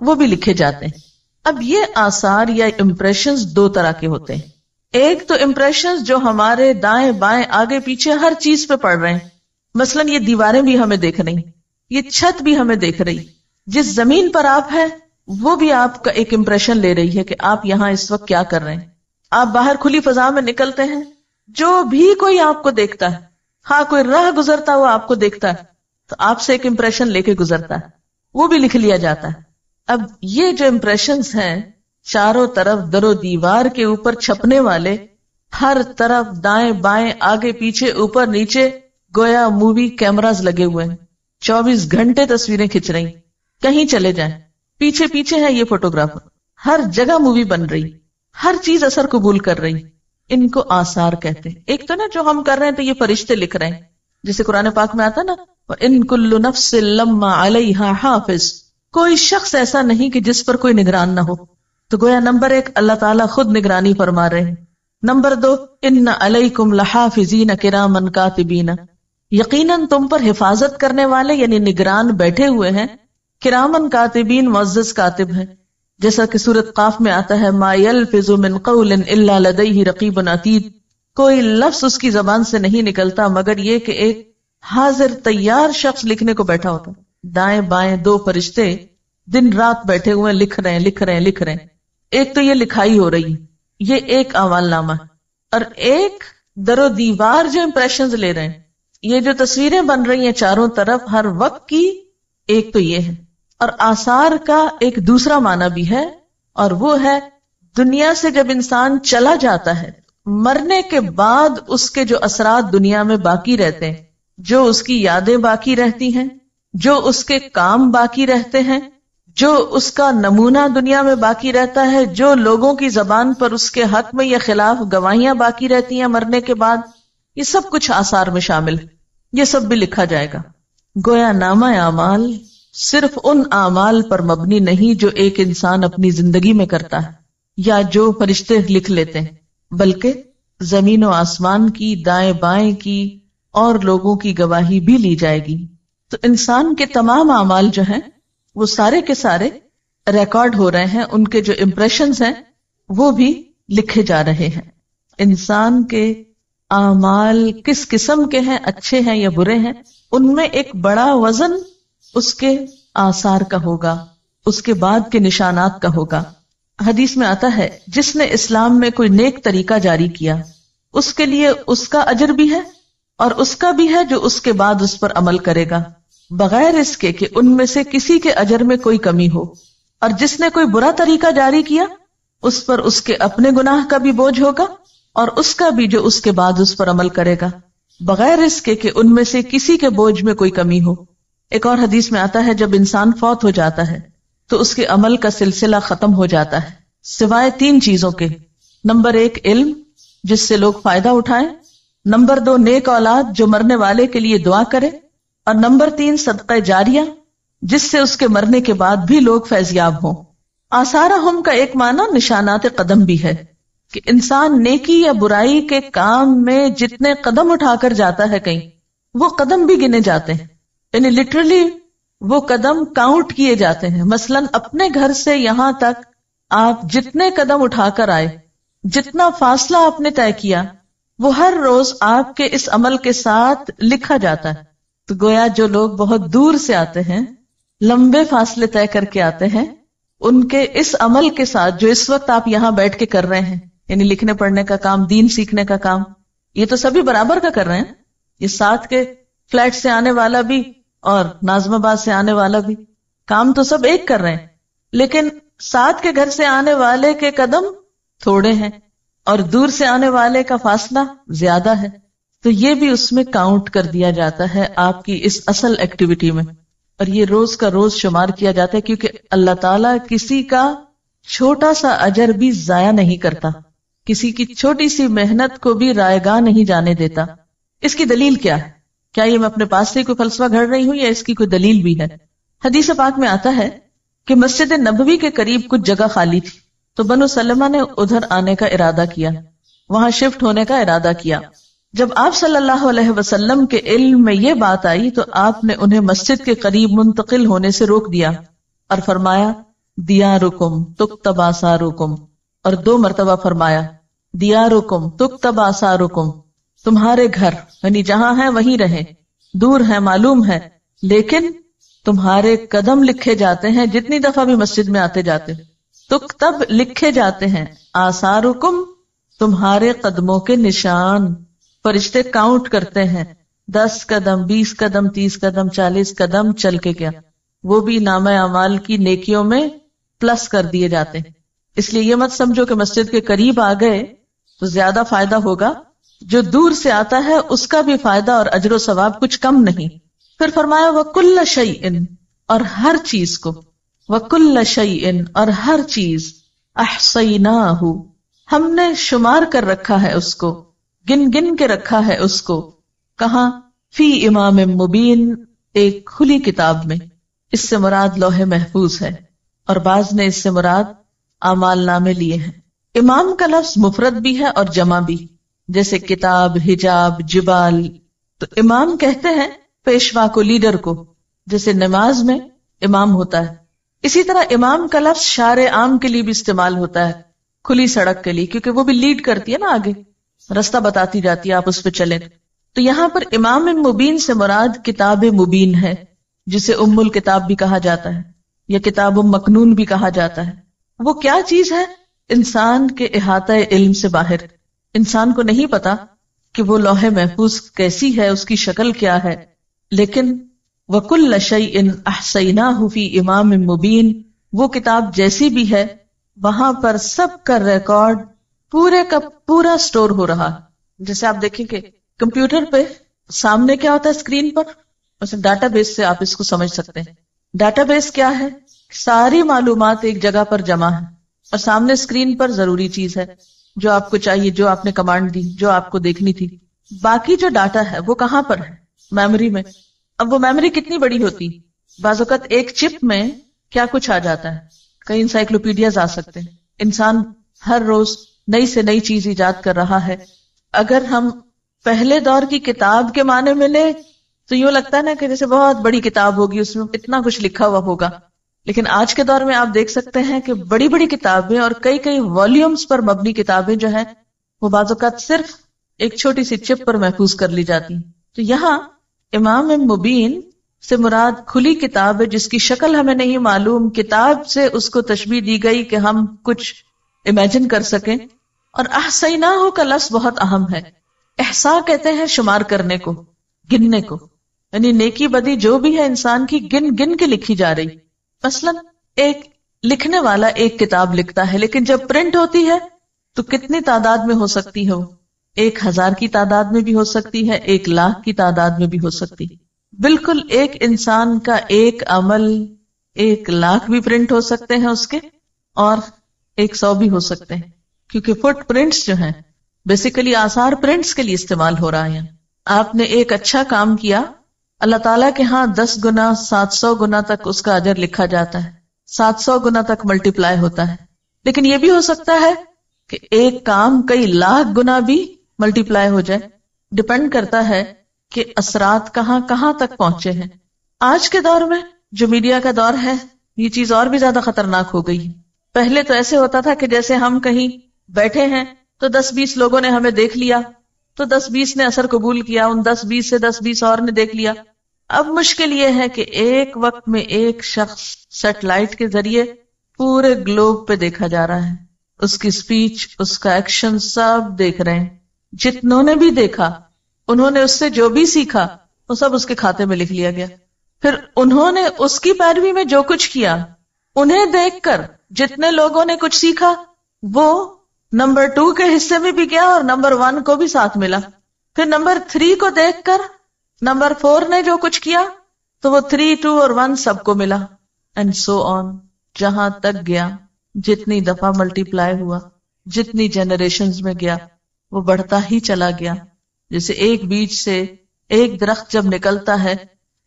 وہ بھی لکھے جاتے ہیں. اب یہ آثار یا امپریشنز 2 طرح کے ہوتے ہیں. ایک تو امپریشنز جو ہمارے دائیں بائیں آگے پیچھے ہر چیز پہ پڑ رہے ہیں. مثلا یہ دیواریں بھی ہمیں دیکھ رہی، یہ چھت بھی ہمیں دیکھ رہی، جس زمین پر آپ ہیں وہ بھی آپ کا ایک امپریشن لے رہی ہے کہ آپ یہاں اس وقت کیا کر رہے ہیں. آپ باہر کھلی فضا میں نکلتے ہیں، جو بھی کوئی آپ کو دیکھتا ہے، ہاں کوئی راہ گزرتا ہوا آپ کو دیکھتا ہے تو آپ سے ایک امپریشن لے کے گزرتا ہے، وہ بھی لکھ لیا جاتا ہے. اب یہ جو امپریشنز ہیں چاروں طرف در و دیوار کے اوپر چھپنے والے، ہر طرف دائیں بائیں آگے پیچھے اوپر نیچے گویا مووی کیمراز لگے ہوئے ہیں، 24 گھنٹے تصویریں کھنچ رہی. کہیں چلے جائیں، پیچھے پیچھے ہے یہ فوٹوگرافر، ہر جگہ مووی بن رہی، ہر چیز اثر قبول کر رہی، ان کو آثار کہتے ہیں۔ ایک تو نا جو ہم کر رہے ہیں تو یہ فرشتے لکھ رہے ہیں، جیسے قرآن پاک میں آتا نا وَإِن كُلُّ نَفْسٍ لَمَّا عَلَيْهَا حَافِظٌ، کوئی شخص ایسا نہیں کہ جس پر کوئی نگران نہ ہو۔ تو گویا نمبر 1 اللہ تعالیٰ خود نگرانی فرما رہے ہیں۔ نمبر 2 ان علیکم لحافظین کرامن کاتبین، یقیناً تم پر حفاظت کرنے والے یعنی نگران بیٹھے ہوئے ہیں، کرامن کاتبین معزز کاتب ہیں، جیسا کہ سورۃ قاف میں آتا ہے ما یلفظ من قول الا لدیہ رقیب عتید، کوئی لفظ اس کی زبان سے نہیں نکلتا مگر یہ کہ ایک حاضر تیار شخص لکھنے کو بیٹھا ہوتا ہے۔ دائیں بائیں 2 فرشتے دن رات بیٹھے ہوئے لکھ رہے ہیں۔ ایک تو یہ لکھائی ہو رہی ہے، یہ ایک اعمال نامہ ہے، اور ایک در و دیوار جو امپریشنز لے رہے ہیں، یہ جو تصویریں بن رہی ہیں چاروں طرف ہر وقت کی، ایک تو یہ ہے۔ اور آثار کا ایک دوسرا معنی بھی ہے، اور وہ ہے دنیا سے جب انسان چلا جاتا ہے، مرنے کے بعد اس کے جو اثرات دنیا میں باقی رہتے ہیں، جو اس کی یادیں باقی رہتی ہیں، جو اس کے کام باقی رہتے ہیں، جو اس کا نمونہ دنیا میں باقی رہتا ہے، جو لوگوں کی زبان پر اس کے حق میں یا خلاف گواہیاں باقی رہتی ہیں مرنے کے بعد، یہ سب کچھ آثار میں شامل ہے، یہ سب بھی لکھا جائے گا۔ گویا نامہ اعمال صرف ان اعمال پر مبنی نہیں جو ایک انسان اپنی زندگی میں کرتا ہے یا جو فرشتے لکھ لیتے ہیں، بلکہ زمین و آسمان کی، دائیں بائیں کی اور لوگوں کی گواہی بھی لی جائے گی۔ تو انسان کے تمام اعمال جو ہیں وہ سارے کے سارے ریکارڈ ہو رہے ہیں، ان کے جو امپریشنز ہیں وہ بھی لکھے جا رہے ہیں۔ انسان کے اعمال کس قسم کے ہیں، اچھے ہیں یا برے ہیں، ان میں ایک بڑا وزن اس کے آثار کا ہوگا، اس کے بعد کے نشانات کا ہوگا۔ حدیث میں آتا ہے جس نے اسلام میں کوئی نیک طریقہ جاری کیا اس کے لیے اس کا اجر بھی ہے اور اس کا بھی ہے جو اس کے بعد اس پر عمل کرے گا، بغیر اس کے کہ ان میں سے کسی کے اجر میں کوئی کمی ہو۔ اور جس نے کوئی برا طریقہ جاری کیا اس پر اس کے اپنے گناہ کا بھی بوجھ ہوگا اور اس کا بھی جو اس کے بعد اس پر عمل کرے گا، بغیر اس کے کہ ان میں سے کسی کے بوجھ میں کوئی کمی ہو۔ ایک اور حدیث میں آتا ہے جب انسان فوت ہو جاتا ہے تو اس کے عمل کا سلسلہ ختم ہو جاتا ہے سوائے 3 چیزوں کے۔ نمبر 1 علم جس سے لوگ فائدہ اٹھائیں، نمبر 2 نیک اولاد جو مرنے والے کے لیے دعا کرے، اور نمبر 3 صدقہ جاریہ جس سے اس کے مرنے کے بعد بھی لوگ فیضیاب ہوں۔ آثارہم کا ایک معنی نشانات قدم بھی ہے کہ انسان نیکی یا برائی کے کام میں جتنے قدم اٹھا کر جاتا ہے کہیں، وہ قدم بھی گنے جاتے ہیں، یعنی لٹرلی وہ قدم کاؤنٹ کیے جاتے ہیں۔ مثلا اپنے گھر سے یہاں تک آپ جتنے قدم اٹھا کر آئے، جتنا فاصلہ آپ نے طے کیا، وہ ہر روز آپ کے اس عمل کے ساتھ لکھا جاتا ہے۔ تو گویا جو لوگ بہت دور سے آتے ہیں، لمبے فاصلے طے کر کے آتے ہیں، ان کے اس عمل کے ساتھ جو اس وقت آپ یہاں بیٹھ کے کر رہے ہیں، یعنی لکھنے پڑھنے کا کام، دین سیکھنے کا کام، یہ تو سبھی برابر کا کر رہے ہیں۔ یہ ساتھ کے فلیٹ سے آنے والا بھی اور ناظم آباد سے آنے والا بھی، کام تو سب ایک کر رہے ہیں، لیکن ساتھ کے گھر سے آنے والے کے قدم تھوڑے ہیں اور دور سے آنے والے کا فاصلہ زیادہ ہے، تو یہ بھی اس میں کاؤنٹ کر دیا جاتا ہے آپ کی اس اصل ایکٹیویٹی میں، اور یہ روز کا روز شمار کیا جاتا ہے، کیونکہ اللہ تعالیٰ کسی کا چھوٹا سا اجر بھی ضائع نہیں کرتا، کسی کی چھوٹی سی محنت کو بھی رائیگاں نہیں جانے دیتا۔ اس کی دلیل کیا ہے؟ کیا یہ میں اپنے پاس سے کوئی فلسفہ گھڑ رہی ہوں یا اس کی کوئی دلیل بھی ہے؟ حدیث پاک میں آتا ہے کہ مسجد نبوی کے قریب کچھ جگہ خالی تھی، تو بنو سلمہ نے ادھر آنے کا ارادہ کیا، وہاں شفٹ ہونے کا ارادہ کیا۔ جب آپ صلی اللہ علیہ وسلم کے علم میں یہ بات آئی تو آپ نے انہیں مسجد کے قریب منتقل ہونے سے روک دیا اور فرمایا دیارکم تکتب آثارکم، اور 2 مرتبہ فرمایا دیارکم تکتب آثارکم، تمہارے گھر یعنی جہاں ہیں وہیں رہیں، دور ہیں معلوم ہے، لیکن تمہارے قدم لکھے جاتے ہیں جتنی دفعہ بھی مسجد میں آتے جاتے، تکتب لکھے جاتے ہیں، آثارکم تمہارے قدموں کے نشان، فرشتے کاؤنٹ کرتے ہیں 10 قدم 20 قدم 30 قدم 40 قدم چل کے گیا، وہ بھی نامہ اعمال کی نیکیوں میں پلس کر دیے جاتے ہیں۔ اس لیے یہ مت سمجھو کہ مسجد کے قریب آ گئے تو زیادہ فائدہ ہوگا، جو دور سے آتا ہے اس کا بھی فائدہ اور اجر و ثواب کچھ کم نہیں۔ پھر فرمایا وَكُلَّ شَيْءٍ، اور ہر چیز کو، وَكُلَّ شَيْءٍ اور ہر چیز احصیناہ ہم نے شمار کر رکھا ہے اس کو، گن گن کے رکھا ہے اس کو. کہاں؟ فی امام مبین ایک کھلی کتاب میں. اس سے مراد لوح محفوظ ہے، اور بعض نے اس سے مراد اعمال نامے لیے ہیں. امام کا لفظ مفرد بھی ہے اور جمع بھی، جیسے کتاب، حجاب، جبال. تو امام کہتے ہیں پیشوا کو، لیڈر کو، جیسے نماز میں امام ہوتا ہے. اسی طرح امام کا لفظ شارع عام کے لیے بھی استعمال ہوتا ہے، کھلی سڑک کے لیے، کیونکہ وہ بھی لیڈ کرتی ہے نا، آگے رستہ بتاتی جاتی ہے، آپ اس پہ چلیں. تو یہاں پر امام مبین سے مراد کتاب مبین ہے، جسے ام الکتاب بھی کہا جاتا ہے یا کتاب مکنون بھی کہا جاتا ہے. وہ کیا چیز ہے؟ انسان کے احاطہ علم سے باہر. انسان کو نہیں پتا کہ وہ لوح محفوظ کیسی ہے، اس کی شکل کیا ہے، لیکن وَكُلَّ شَيْءٍ أَحْصَيْنَاهُ فِي إِمَامٍ مُبِينٍ وہ کتاب جیسی بھی ہے وہاں پر سب کا ریکارڈ پورے کا پورا سٹور ہو رہا. جیسے آپ دیکھیں کہ کمپیوٹر پہ سامنے کیا ہوتا ہے اسکرین پر، مثلا ڈاٹا بیس سے آپ اس کو سمجھ سکتے ہیں. ڈاٹا بیس کیا ہے؟ ساری معلومات ایک جگہ پر جمع ہے، اور سامنے اسکرین پر ضروری چیز ہے جو آپ کو چاہیے، جو آپ نے کمانڈ دی، جو آپ کو دیکھنی تھی. باقی جو ڈاٹا ہے وہ کہاں پر ہے؟ میموری میں. اب وہ میموری کتنی بڑی ہوتی؟ بعض اوقات ایک چپ میں کیا کچھ آ جاتا ہے، کئی انسائکلوپیڈیاز آ سکتے ہیں. انسان ہر روز نئی سے نئی چیز ایجاد کر رہا ہے. اگر ہم پہلے دور کی کتاب کے معنی میں لیں تو یوں لگتا ہے نا کہ جیسے بہت بڑی کتاب ہوگی، اس میں اتنا کچھ لکھا ہوا ہوگا. لیکن آج کے دور میں آپ دیکھ سکتے ہیں کہ بڑی بڑی کتابیں اور کئی کئی والیومز پر مبنی کتابیں جو ہیں وہ بعض اوقات صرف ایک چھوٹی سی چپ پر محفوظ کر لی جاتی ہیں. تو یہاں امام مبین سے مراد کھلی کتاب ہے جس کی شکل ہمیں نہیں معلوم. کتاب سے اس کو تشبیہ دی گئی کہ ہم کچھ امیجن کر سکیں. اور احصیناہ کا لفظ بہت اہم ہے. احصاء کہتے ہیں شمار کرنے کو، گننے کو، یعنی نیکی بدی جو بھی ہے انسان کی گن گن کے لکھی جا رہی. مثلا ایک لکھنے والا ایک کتاب لکھتا ہے، لیکن جب پرنٹ ہوتی ہے تو کتنی تعداد میں ہو سکتی ہے؟ وہ 1000 کی تعداد میں بھی ہو سکتی ہے، 1,00,000 کی تعداد میں بھی ہو سکتی ہے. بالکل ایک انسان کا ایک عمل 1,00,000 بھی پرنٹ ہو سکتے ہیں اس کے، اور 100 بھی ہو سکتے ہیں، کیونکہ فٹ پرنٹس جو ہیں بیسیکلی آثار پرنٹس کے لیے استعمال ہو رہا ہے. آپ نے ایک اچھا کام کیا، اللہ تعالیٰ کے ہاں 10 گنا 700 گنا تک اس کا اجر لکھا جاتا ہے، 700 گنا تک ملٹیپلائی ہوتا ہے. لیکن یہ بھی ہو سکتا ہے کہ ایک کام کئی لاکھ گنا بھی ملٹیپلائی ہو جائے. ڈپینڈ کرتا ہے کہ اثرات کہاں کہاں تک پہنچے ہیں. آج کے دور میں جو میڈیا کا دور ہے یہ چیز اور بھی زیادہ خطرناک ہو گئی. پہلے تو ایسے ہوتا تھا کہ جیسے ہم کہیں بیٹھے ہیں تو 10-20 لوگوں نے ہمیں دیکھ لیا تو 10-20 نے اثر قبول کیا، ان 10-20 سے 10-20 اور نے دیکھ لیا. اب مشکل یہ ہے کہ ایک وقت میں ایک شخص سیٹلائٹ کے ذریعے پورے گلوب پہ دیکھا جا رہا ہے. اس کی سپیچ، اس کا ایکشن سب دیکھ رہے ہیں. جتنوں نے بھی دیکھا انہوں نے اس سے جو بھی سیکھا وہ سب اس کے کھاتے میں لکھ لیا گیا. پھر انہوں نے اس کی پیروی میں جو کچھ کیا، انہیں دیکھ کر جتنے لوگوں نے کچھ سیکھا وہ نمبر 2 کے حصے میں بھی گیا اور نمبر 1 کو بھی ساتھ ملا. پھر نمبر 3 کو دیکھ کر نمبر 4 نے جو کچھ کیا تو وہ 3, 2 اور 1 سب کو ملا، اینڈ سو آن، جہاں تک گیا. جتنی دفعہ ملٹیپلائی ہوا، جتنی جنریشنز میں گیا وہ بڑھتا ہی چلا گیا. جیسے ایک بیج سے ایک درخت جب نکلتا ہے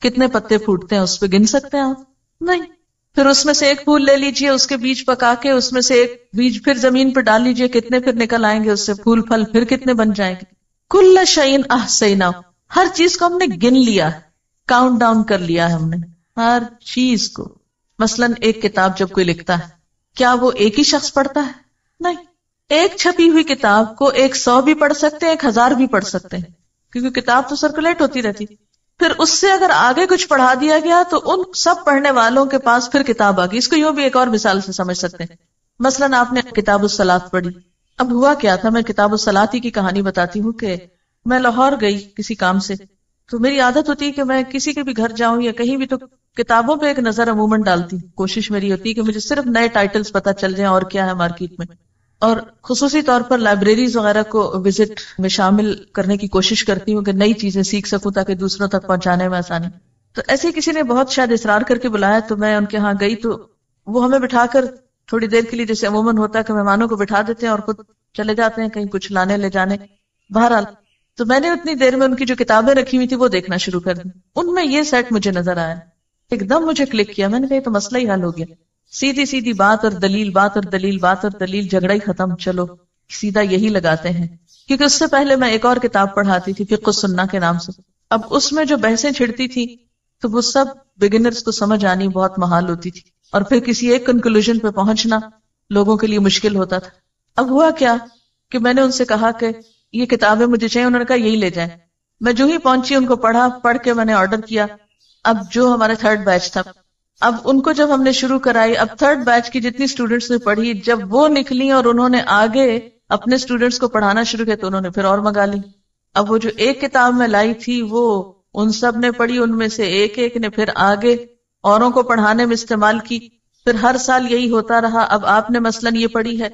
کتنے پتے پھوٹتے ہیں اس پہ گن سکتے ہیں آپ؟ نہیں. پھر اس میں سے ایک پھول لے لیجئے، اس کے بیج پکا کے اس میں سے ایک بیج پھر زمین پہ ڈال لیجئے، کتنے پھر نکل آئیں گے اس سے پھول پھل، پھر کتنے بن جائیں گے. کل شیء احصیناہ، ہر چیز کو ہم نے گن لیا، کاؤنٹ ڈاؤن کر لیا ہے ہم نے ہر چیز کو. مثلا ایک کتاب جب کوئی لکھتا ہے کیا وہ ایک ہی شخص پڑھتا ہے؟ نہیں. ایک چھپی ہوئی کتاب کو 100 بھی پڑھ سکتے ہیں، 1000 بھی پڑھ سکتے ہیں، کیونکہ کتاب تو سرکولیٹ ہوتی رہتی. پھر اس سے اگر آگے کچھ پڑھا دیا گیا تو ان سب پڑھنے والوں کے پاس پھر کتاب آ گئی. اس کو یوں بھی ایک اور مثال سے سمجھ سکتے ہیں. مثلا آپ نے کتاب الصلاۃ پڑھی. اب ہوا کیا تھا، میں کتاب الصلاۃ ہی کی کہانی بتاتی ہوں کہ میں لاہور گئی کسی کام سے، تو میری عادت ہوتی ہے کہ میں کسی کے بھی گھر جاؤں یا کہیں بھی تو کتابوں پہ ایک نظر عموماً ڈالتی ہوں. کوشش میری ہوتی ہے کہ مجھے صرف نئے ٹائٹلز پتہ چل جائیں اور کیا ہے مارکیٹ میں، اور خصوصی طور پر لائبریریز وغیرہ کو وزٹ میں شامل کرنے کی کوشش کرتی ہوں کہ نئی چیزیں سیکھ سکوں تاکہ دوسروں تک پہنچانے میں آسانی. تو ایسے کسی نے بہت شاید اصرار کر کے بلایا تو میں ان کے ہاں گئی. تو وہ ہمیں بٹھا کر تھوڑی دیر کے لیے، جیسے عموماً ہوتا ہے کہ مہمانوں کو بٹھا دیتے ہیں اور خود چلے جاتے ہیں کہیں کچھ لانے لے جانے. بہرحال تو میں نے اتنی دیر میں ان کی جو کتابیں رکھی ہوئی تھی وہ دیکھنا شروع کر دی. ان میں یہ سیٹ مجھے نظر آیا، ایک دم مجھے کلک کیا. میں نے کہا یہ تو مسئلہ ہی حل ہو گیا. سیدھی سیدھی بات اور دلیل، بات اور دلیل، بات اور دلیل، جھگڑا ہی ختم. چلو سیدھا یہی لگاتے ہیں. کیونکہ اس سے پہلے میں ایک اور کتاب پڑھاتی تھی فقہ السنہ کے نام سے. اب اس میں جو بحثیں چھڑتی تھی تو وہ سب بگنرز کو سمجھ آنی بہت محال ہوتی تھی، اور پھر کسی ایک کنکلوژن پہ پہنچنا لوگوں کے لیے مشکل ہوتا تھا. اب ہوا کیا کہ میں نے ان سے کہا کہ یہ کتابیں مجھے چاہیے. انہوں نے کہا یہی لے جائیں. میں جو ہی پہنچی ان کو پڑھا، پڑھ کے میں نے آرڈر کیا. اب جو ہمارا تھرڈ بیچ تھا، اب ان کو جب ہم نے شروع کرائی، اب تھرڈ بیچ کی جتنی اسٹوڈنٹس نے پڑھی، جب وہ نکلی اور انہوں نے آگے اپنے اسٹوڈنٹس کو پڑھانا شروع کیا تو انہوں نے پھر اور منگا لی. اب وہ جو ایک کتاب میں لائی تھی وہ ان سب نے پڑھی، ان میں سے ایک ایک نے پھر آگے اوروں کو پڑھانے میں استعمال کی. پھر ہر سال یہی ہوتا رہا. اب آپ نے مثلاً یہ پڑھی ہے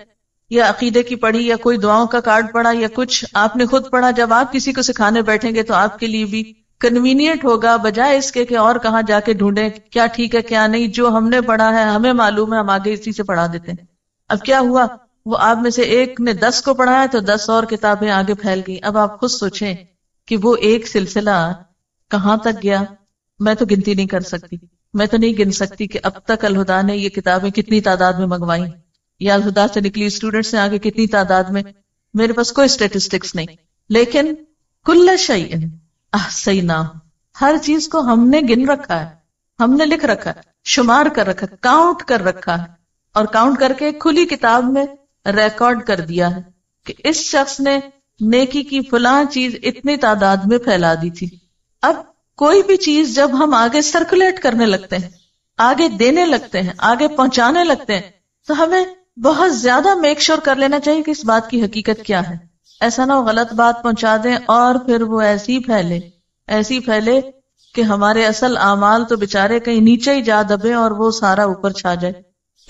یا عقیدے کی پڑھی یا کوئی دعاؤں کا کارڈ پڑھا یا کچھ آپ نے خود پڑھا، جب آپ کسی کو سکھانے بیٹھیں گے تو آپ کے لیے بھی کنوینئنٹ ہوگا، بجائے اس کے کہ اور کہاں جا کے ڈھونڈیں کیا ٹھیک ہے کیا نہیں. جو ہم نے پڑھا ہے ہمیں معلوم ہے، ہم آگے اسی سے پڑھا دیتے ہیں. اب کیا ہوا، وہ آپ میں سے ایک نے 10 کو پڑھایا تو 10 اور کتابیں آگے پھیل گئی. اب آپ خود سوچیں کہ وہ ایک سلسلہ کہاں تک گیا. میں تو گنتی نہیں کر سکتی، میں تو نہیں گن سکتی کہ اب تک الہدیٰ نے یہ کتابیں کتنی تعداد میں منگوائی، یا الہدیٰ سے نکلی اسٹوڈنٹس نے آگے کتنی تعداد میں. میرے پاس کوئی اسٹیٹسٹکس نہیں، لیکن کل شیء احصیناہ، ہر چیز کو ہم نے گن رکھا ہے، ہم نے لکھ رکھا ہے، شمار کر رکھا ہے، کاؤنٹ کر رکھا ہے، اور کاؤنٹ کر کے کھلی کتاب میں ریکارڈ کر دیا ہے کہ اس شخص نے نیکی کی فلاں چیز اتنی تعداد میں پھیلا دی تھی. اب کوئی بھی چیز جب ہم آگے سرکولیٹ کرنے لگتے ہیں، آگے دینے لگتے ہیں، آگے پہنچانے لگتے ہیں، تو ہمیں بہت زیادہ میک شور کر لینا چاہیے کہ اس بات کی حقیقت کیا ہے. ایسا نہ ہو غلط بات پہنچا دیں اور پھر وہ ایسی پھیلے کہ ہمارے اصل اعمال تو بےچارے کہیں نیچے ہی جا دبے اور وہ سارا اوپر چھا جائے.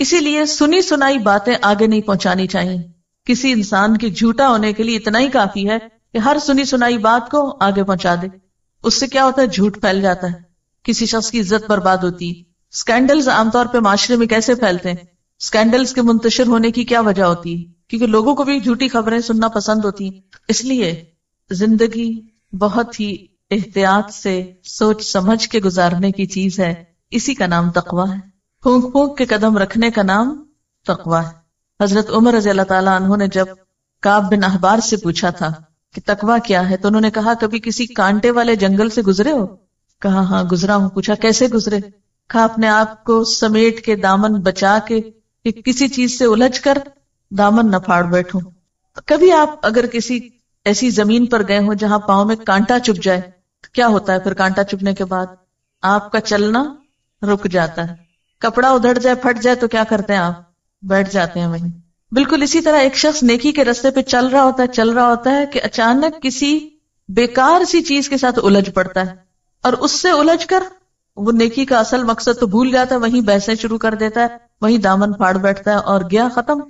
اسی لیے سنی سنائی باتیں آگے نہیں پہنچانی چاہیے. کسی انسان کے جھوٹا ہونے کے لیے اتنا ہی کافی ہے کہ ہر سنی سنائی بات کو آگے پہنچا دے. اس سے کیا ہوتا ہے، جھوٹ پھیل جاتا ہے، کسی شخص کی عزت برباد ہوتی ہے. سکینڈلز عام طور پہ معاشرے میں کیسے پھیلتے ہیں، سکینڈلز کے منتشر ہونے کی کیا وجہ ہوتی ہے، کیونکہ لوگوں کو بھی جھوٹی خبریں سننا پسند ہوتی ہیں. اس لیے زندگی بہت ہی احتیاط سے سوچ سمجھ کے گزارنے کی چیز ہے. اسی کا نام تقویٰ ہے. پھونک پھونک کے قدم رکھنے کا نام تقویٰ ہے. حضرت عمر رضی اللہ تعالیٰ عنہ نے جب کعب بن احبار سے پوچھا تھا کہ تقویٰ کیا ہے تو انہوں نے کہا کبھی کسی کانٹے والے جنگل سے گزرے ہو؟ کہا ہاں گزرا ہوں. پوچھا کیسے گزرے؟ کہا اپنے آپ کو سمیٹ کے دامن بچا کے کہ کسی چیز سے الجھ کر دامن نہ پھاڑ بیٹھوں. کبھی آپ اگر کسی ایسی زمین پر گئے ہو جہاں پاؤں میں کانٹا چبھ جائے تو کیا ہوتا ہے؟ پھر کانٹا چبھنے کے بعد آپ کا چلنا رک جاتا ہے. کپڑا ادھڑ جائے پھٹ جائے تو کیا کرتے ہیں؟ آپ بیٹھ جاتے ہیں وہیں. بالکل اسی طرح ایک شخص نیکی کے راستے پہ چل رہا ہوتا ہے کہ اچانک کسی بیکار سی چیز کے ساتھ الجھ پڑتا ہے اور اس سے الجھ کر وہ نیکی کا اصل مقصد تو بھول جاتا ہے، وہیں بحثیں شروع کر دیتا ہے، وہیں دامن پھاڑ بیٹھتا ہے اور گیا ختم.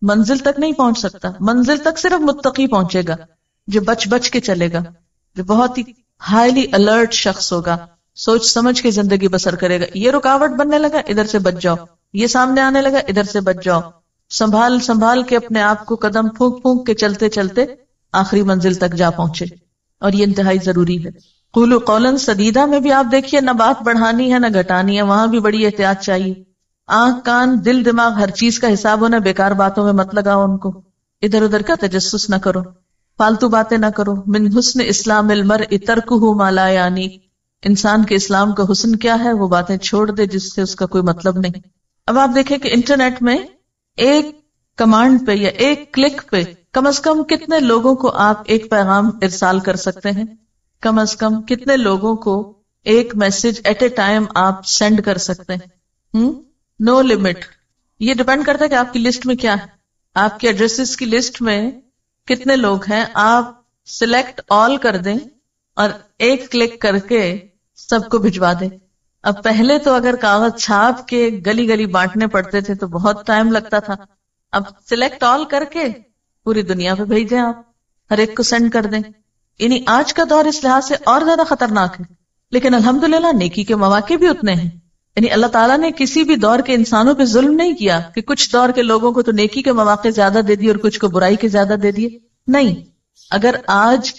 منزل تک نہیں پہنچ سکتا. منزل تک صرف متقی پہنچے گا جو بچ کے چلے گا، جو بہت ہی ہائیلی الرٹ شخص ہوگا، سوچ سمجھ کے زندگی بسر کرے گا. یہ رکاوٹ بننے لگا ادھر سے بچ جاؤ، یہ سامنے آنے لگا ادھر سے بچ جاؤ. سنبھال کے اپنے آپ کو قدم پھونک پھونک کے چلتے چلتے آخری منزل تک جا پہنچے. اور یہ انتہائی ضروری ہے. قولوا قولا سدیدا میں بھی آپ دیکھیے نہ بات بڑھانی ہے نہ گھٹانی ہے، وہاں بھی بڑی احتیاط چاہیے. آنکھ کان دل دماغ ہر چیز کا حساب ہونا. بیکار باتوں میں مت لگاؤ ان کو، ادھر ادھر کا تجسس نہ کرو، فالتو باتیں نہ کرو. من حسن اسلام المرء ترکہ ما لا یعنی، انسان کے اسلام کا حسن کیا ہے؟ وہ باتیں چھوڑ دے جس سے اس کا کوئی مطلب نہیں. اب آپ دیکھیں کہ انٹرنیٹ میں ایک کمانڈ پہ یا ایک کلک پہ کم از کم کتنے لوگوں کو آپ ایک پیغام ارسال کر سکتے ہیں؟ کم از کم کتنے لوگوں کو ایک میسج ایٹ اے ٹائم آپ سینڈ کر سکتے ہیں؟ No limit. یہ ڈیپینڈ کرتا ہے کہ آپ کی لسٹ میں کیا ہے. آپ کے ایڈریسز کی لسٹ میں کتنے لوگ ہیں. آپ سلیکٹ آل کر دیں اور ایک کلک کر کے سب کو بھجوا دیں. اب پہلے تو اگر کاغذ چھاپ کے گلی گلی بانٹنے پڑتے تھے تو بہت ٹائم لگتا تھا. اب سلیکٹ آل کر کے پوری دنیا پہ بھیج دیں، آپ ہر ایک کو سینڈ کر دیں. یعنی آج کا دور اس لحاظ سے اور زیادہ خطرناک ہے، لیکن الحمدللہ نیکی کے مواقع بھی اتنے ہیں. یعنی اللہ تعالیٰ نے کسی بھی دور کے انسانوں پہ ظلم نہیں کیا کہ کچھ دور کے لوگوں کو تو نیکی کے مواقع زیادہ دے دیے اور کچھ کو برائی کے زیادہ دے دیے. نہیں، اگر آج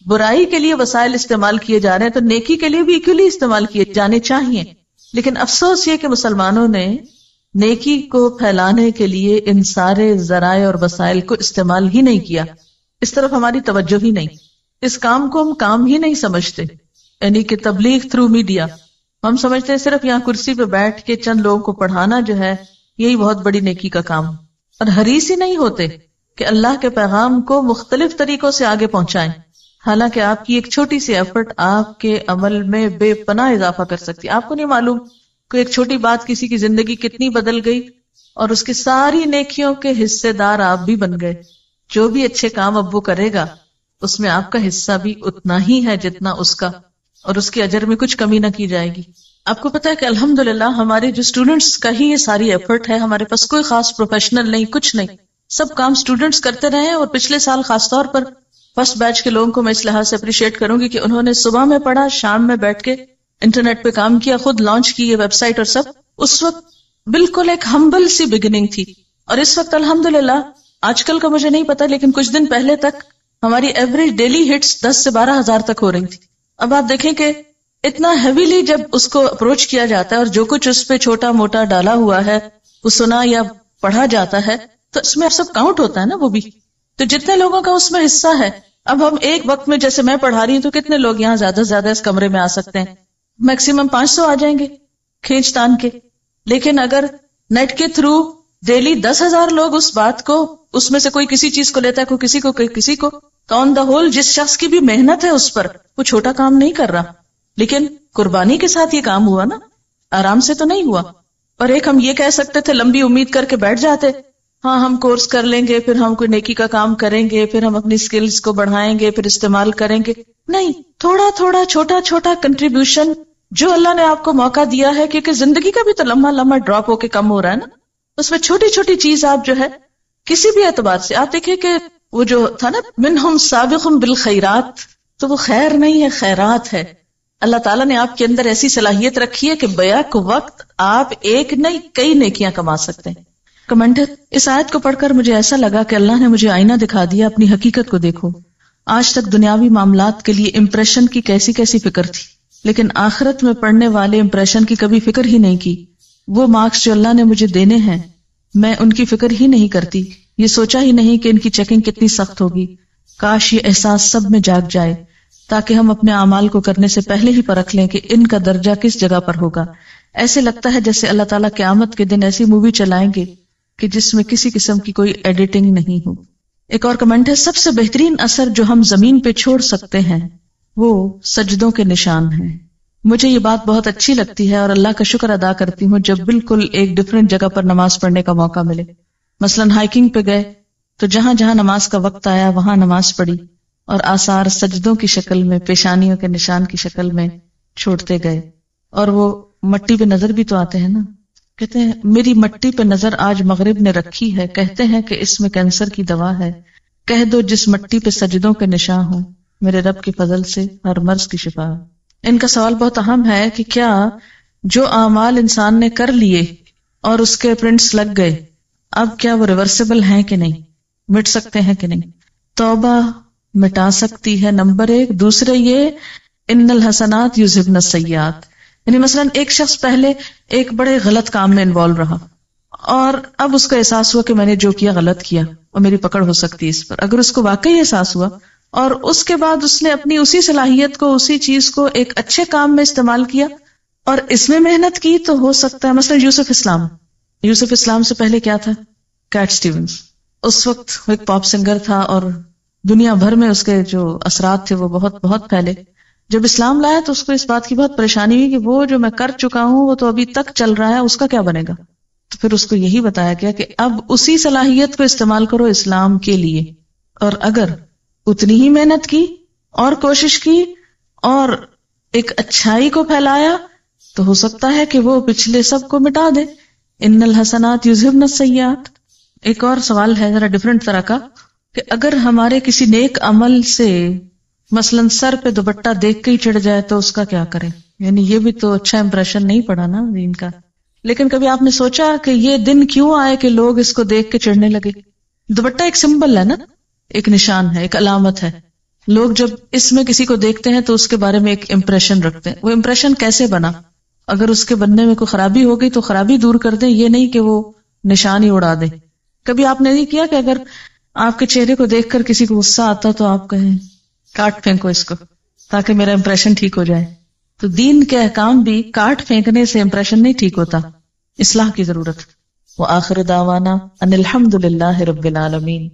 برائی کے لیے وسائل استعمال کیے جا رہے ہیں تو نیکی کے لیے بھی ایکولی استعمال کیے جانے چاہیے. لیکن افسوس یہ کہ مسلمانوں نے نیکی کو پھیلانے کے لیے ان سارے ذرائع اور وسائل کو استعمال ہی نہیں کیا. اس طرف ہماری توجہ ہی نہیں، اس کام کو ہم کام ہی نہیں سمجھتے. یعنی کہ تبلیغ تھرو میڈیا، ہم سمجھتے ہیں صرف یہاں کرسی پہ بیٹھ کے چند لوگوں کو پڑھانا جو ہے یہی بہت بڑی نیکی کا کام، اور حریص ہی نہیں ہوتے کہ اللہ کے پیغام کو مختلف طریقوں سے آگے پہنچائیں. حالانکہ آپ کی ایک چھوٹی سی ایفرٹ آپ کے عمل میں بے پناہ اضافہ کر سکتی ہے. آپ کو نہیں معلوم کہ ایک چھوٹی بات کسی کی زندگی کتنی بدل گئی، اور اس کی ساری نیکیوں کے حصے دار آپ بھی بن گئے. جو بھی اچھے کام اب وہ کرے گا اس میں آپ کا حصہ بھی اتنا ہی ہے جتنا اس کا، اور اس کے اجر میں کچھ کمی نہ کی جائے گی. آپ کو پتا ہے کہ الحمدللہ ہمارے جو اسٹوڈنٹس کا ہی یہ ساری ایفرٹ ہے. ہمارے پاس کوئی خاص پروفیشنل نہیں، کچھ نہیں، سب کام اسٹوڈنٹس کرتے رہے ہیں. اور پچھلے سال خاص طور پر فرسٹ بیچ کے لوگوں کو میں اس لحاظ سے اپریشیٹ کروں گی کہ انہوں نے صبح میں پڑھا، شام میں بیٹھ کے انٹرنیٹ پہ کام کیا، خود لانچ کی یہ ویب سائٹ اور سب. اس وقت بالکل ایک ہمبل سی بگننگ تھی، اور اس وقت الحمدللہ آج کل کا مجھے نہیں پتا لیکن کچھ دن پہلے تک ہماری ایوریج ڈیلی ہٹس 10 سے 12 ہزار تک ہو رہی تھی. اب آپ دیکھیں کہ اتنا ہیویلی جب اس کو اپروچ کیا جاتا ہے اور جو کچھ اس پہ چھوٹا موٹا ڈالا ہوا ہے وہ سنا یا پڑھا جاتا ہے تو اس میں سب کاؤنٹ ہوتا ہے نا. وہ بھی تو جتنے لوگوں کا اس میں حصہ ہے، اب ہم ایک وقت میں جیسے میں پڑھا رہی ہوں تو کتنے لوگ یہاں زیادہ سے زیادہ اس کمرے میں آ سکتے ہیں؟ میکسیمم 500 آ جائیں گے کھینچ تان کے. لیکن اگر نیٹ کے تھرو ڈیلی 10,000 لوگ اس بات کو، اس میں سے کوئی کسی چیز کو لیتا ہے، کوئی کسی کو، کوئی کسی کو، تو آن دا ہول جس شخص کی بھی محنت ہے اس پر، وہ چھوٹا کام نہیں کر رہا. لیکن قربانی کے ساتھ یہ کام ہوا نا، آرام سے تو نہیں ہوا. اور ایک ہم یہ کہہ سکتے تھے لمبی امید کر کے بیٹھ جاتے، ہاں ہم کورس کر لیں گے، پھر ہم کوئی نیکی کا کام کریں گے، پھر ہم اپنی سکلز کو بڑھائیں گے، پھر استعمال کریں گے. نہیں، تھوڑا تھوڑا چھوٹا چھوٹا کنٹریبیوشن جو اللہ نے آپ کو موقع دیا ہے، کیونکہ زندگی کا بھی تو لمحہ لمحہ ڈراپ ہو کے کم ہو رہا ہے نا. اس میں چھوٹی چھوٹی چیز آپ جو ہے کسی بھی اعتبار سے، آپ دیکھیں کہ وہ جو تھا نا منہم سابق بالخیرات، تو وہ خیر نہیں ہے، خیرات ہے. اللہ تعالیٰ نے آپ کے اندر ایسی صلاحیت رکھی ہے کہ بیک وقت آپ ایک نہیں کئی نیکیاں کما سکتے ہیں. کمنٹر، اس آیت کو پڑھ کر مجھے ایسا لگا کہ اللہ نے مجھے آئینہ دکھا دیا، اپنی حقیقت کو دیکھو. آج تک دنیاوی معاملات کے لیے امپریشن کی کیسی کیسی فکر تھی، لیکن آخرت میں پڑھنے والے امپریشن کی کبھی فکر ہی نہیں کی. وہ مارکس جو اللہ نے مجھے دینے ہیں میں ان کی فکر ہی نہیں کرتی. یہ سوچا ہی نہیں کہ ان کی چیکنگ کتنی سخت ہوگی. کاش یہ احساس سب میں جاگ جائے تاکہ ہم اپنے اعمال کو کرنے سے پہلے ہی پرکھ لیں کہ ان کا درجہ کس جگہ پر ہوگا. ایسے لگتا ہے جیسے اللہ تعالیٰ قیامت کے دن ایسی مووی چلائیں گے کہ جس میں کسی قسم کی کوئی ایڈیٹنگ نہیں ہو. ایک اور کمنٹ ہے، سب سے بہترین اثر جو ہم زمین پہ چھوڑ سکتے ہیں وہ سجدوں کے نشان ہیں. مجھے یہ بات بہت اچھی لگتی ہے اور اللہ کا شکر ادا کرتی ہوں جب بالکل ایک ڈفرینٹ جگہ پر نماز پڑھنے کا موقع ملے. مثلاً ہائکنگ پہ گئے تو جہاں جہاں نماز کا وقت آیا وہاں نماز پڑھی، اور آثار سجدوں کی شکل میں، پیشانیوں کے نشان کی شکل میں چھوڑتے گئے. اور وہ مٹی پہ نظر بھی تو آتے ہیں نا، کہتے ہیں میری مٹی پہ نظر آج مغرب نے رکھی ہے، کہتے ہیں کہ اس میں کینسر کی دوا ہے، کہہ دو جس مٹی پہ سجدوں کے نشان ہوں، میرے رب کے فضل سے ہر مرض کی شفا. ان کا سوال بہت اہم ہے کہ کیا جو اعمال انسان نے کر لیے اور اس کے پرنٹس لگ گئے، اب کیا وہ ریورسیبل ہیں کہ نہیں، مٹ سکتے ہیں کہ نہیں؟ توبہ مٹا سکتی ہے، نمبر 1. دوسرے یہ ان الحسنات یذہبن السیئات، یعنی مثلا ایک شخص پہلے ایک بڑے غلط کام میں انوالو رہا اور اب اس کو احساس ہوا کہ میں نے جو کیا غلط کیا اور میری پکڑ ہو سکتی ہے اس پر. اگر اس کو واقعی احساس ہوا اور اس کے بعد اس نے اپنی اسی صلاحیت کو، اسی چیز کو ایک اچھے کام میں استعمال کیا اور اس میں محنت کی، تو ہو سکتا ہے مثلا یوسف اسلام سے پہلے کیا تھا؟ Kate Stevens. اس وقت وہ ایک پاپ سنگر تھا اور دنیا بھر میں اس کے جو اثرات تھے وہ بہت بہت پھیلے. جب اسلام لایا تو اس کو اس بات کی بہت پریشانی ہوئی کہ وہ جو میں کر چکا ہوں وہ تو ابھی تک چل رہا ہے، اس کا کیا بنے گا؟ تو پھر اس کو یہی بتایا گیا کہ اب اسی صلاحیت کو استعمال کرو اسلام کے لیے، اور اگر اتنی ہی محنت کی اور کوشش کی اور ایک اچھائی کو پھیلایا تو ہو سکتا ہے کہ وہ پچھلے سب کو مٹا دے. ان الحسنات یذہبن السیئات. ایک اور سوال ہے ذرا ڈفرینٹ طرح کا کہ اگر ہمارے کسی نیک عمل سے مثلاً سر پہ دوپٹہ دیکھ کے ہی چڑھ جائے تو اس کا کیا کریں؟ یعنی یہ بھی تو اچھا امپریشن نہیں پڑا نا دین کا. لیکن کبھی آپ نے سوچا کہ یہ دن کیوں آئے کہ لوگ اس کو دیکھ کے چڑھنے لگے؟ دوپٹہ ایک سمبل ہے نا، ایک نشان ہے، ایک علامت ہے. لوگ جب اس میں کسی کو دیکھتے ہیں تو اس کے بارے میں ایک امپریشن رکھتے ہیں. وہ امپریشن کیسے بنا؟ اگر اس کے بننے میں کوئی خرابی ہو گئی تو خرابی دور کر دیں، یہ نہیں کہ وہ نشان ہی اڑا دیں. کبھی آپ نے نہیں کیا کہ اگر آپ کے چہرے کو دیکھ کر کسی کو غصہ آتا تو آپ کہیں کاٹ پھینکو اس کو تاکہ میرا امپریشن ٹھیک ہو جائے؟ تو دین کے احکام بھی کاٹ پھینکنے سے امپریشن نہیں ٹھیک ہوتا، اصلاح کی ضرورت. وآخر دعوانا ان الحمد للہ رب العالمین.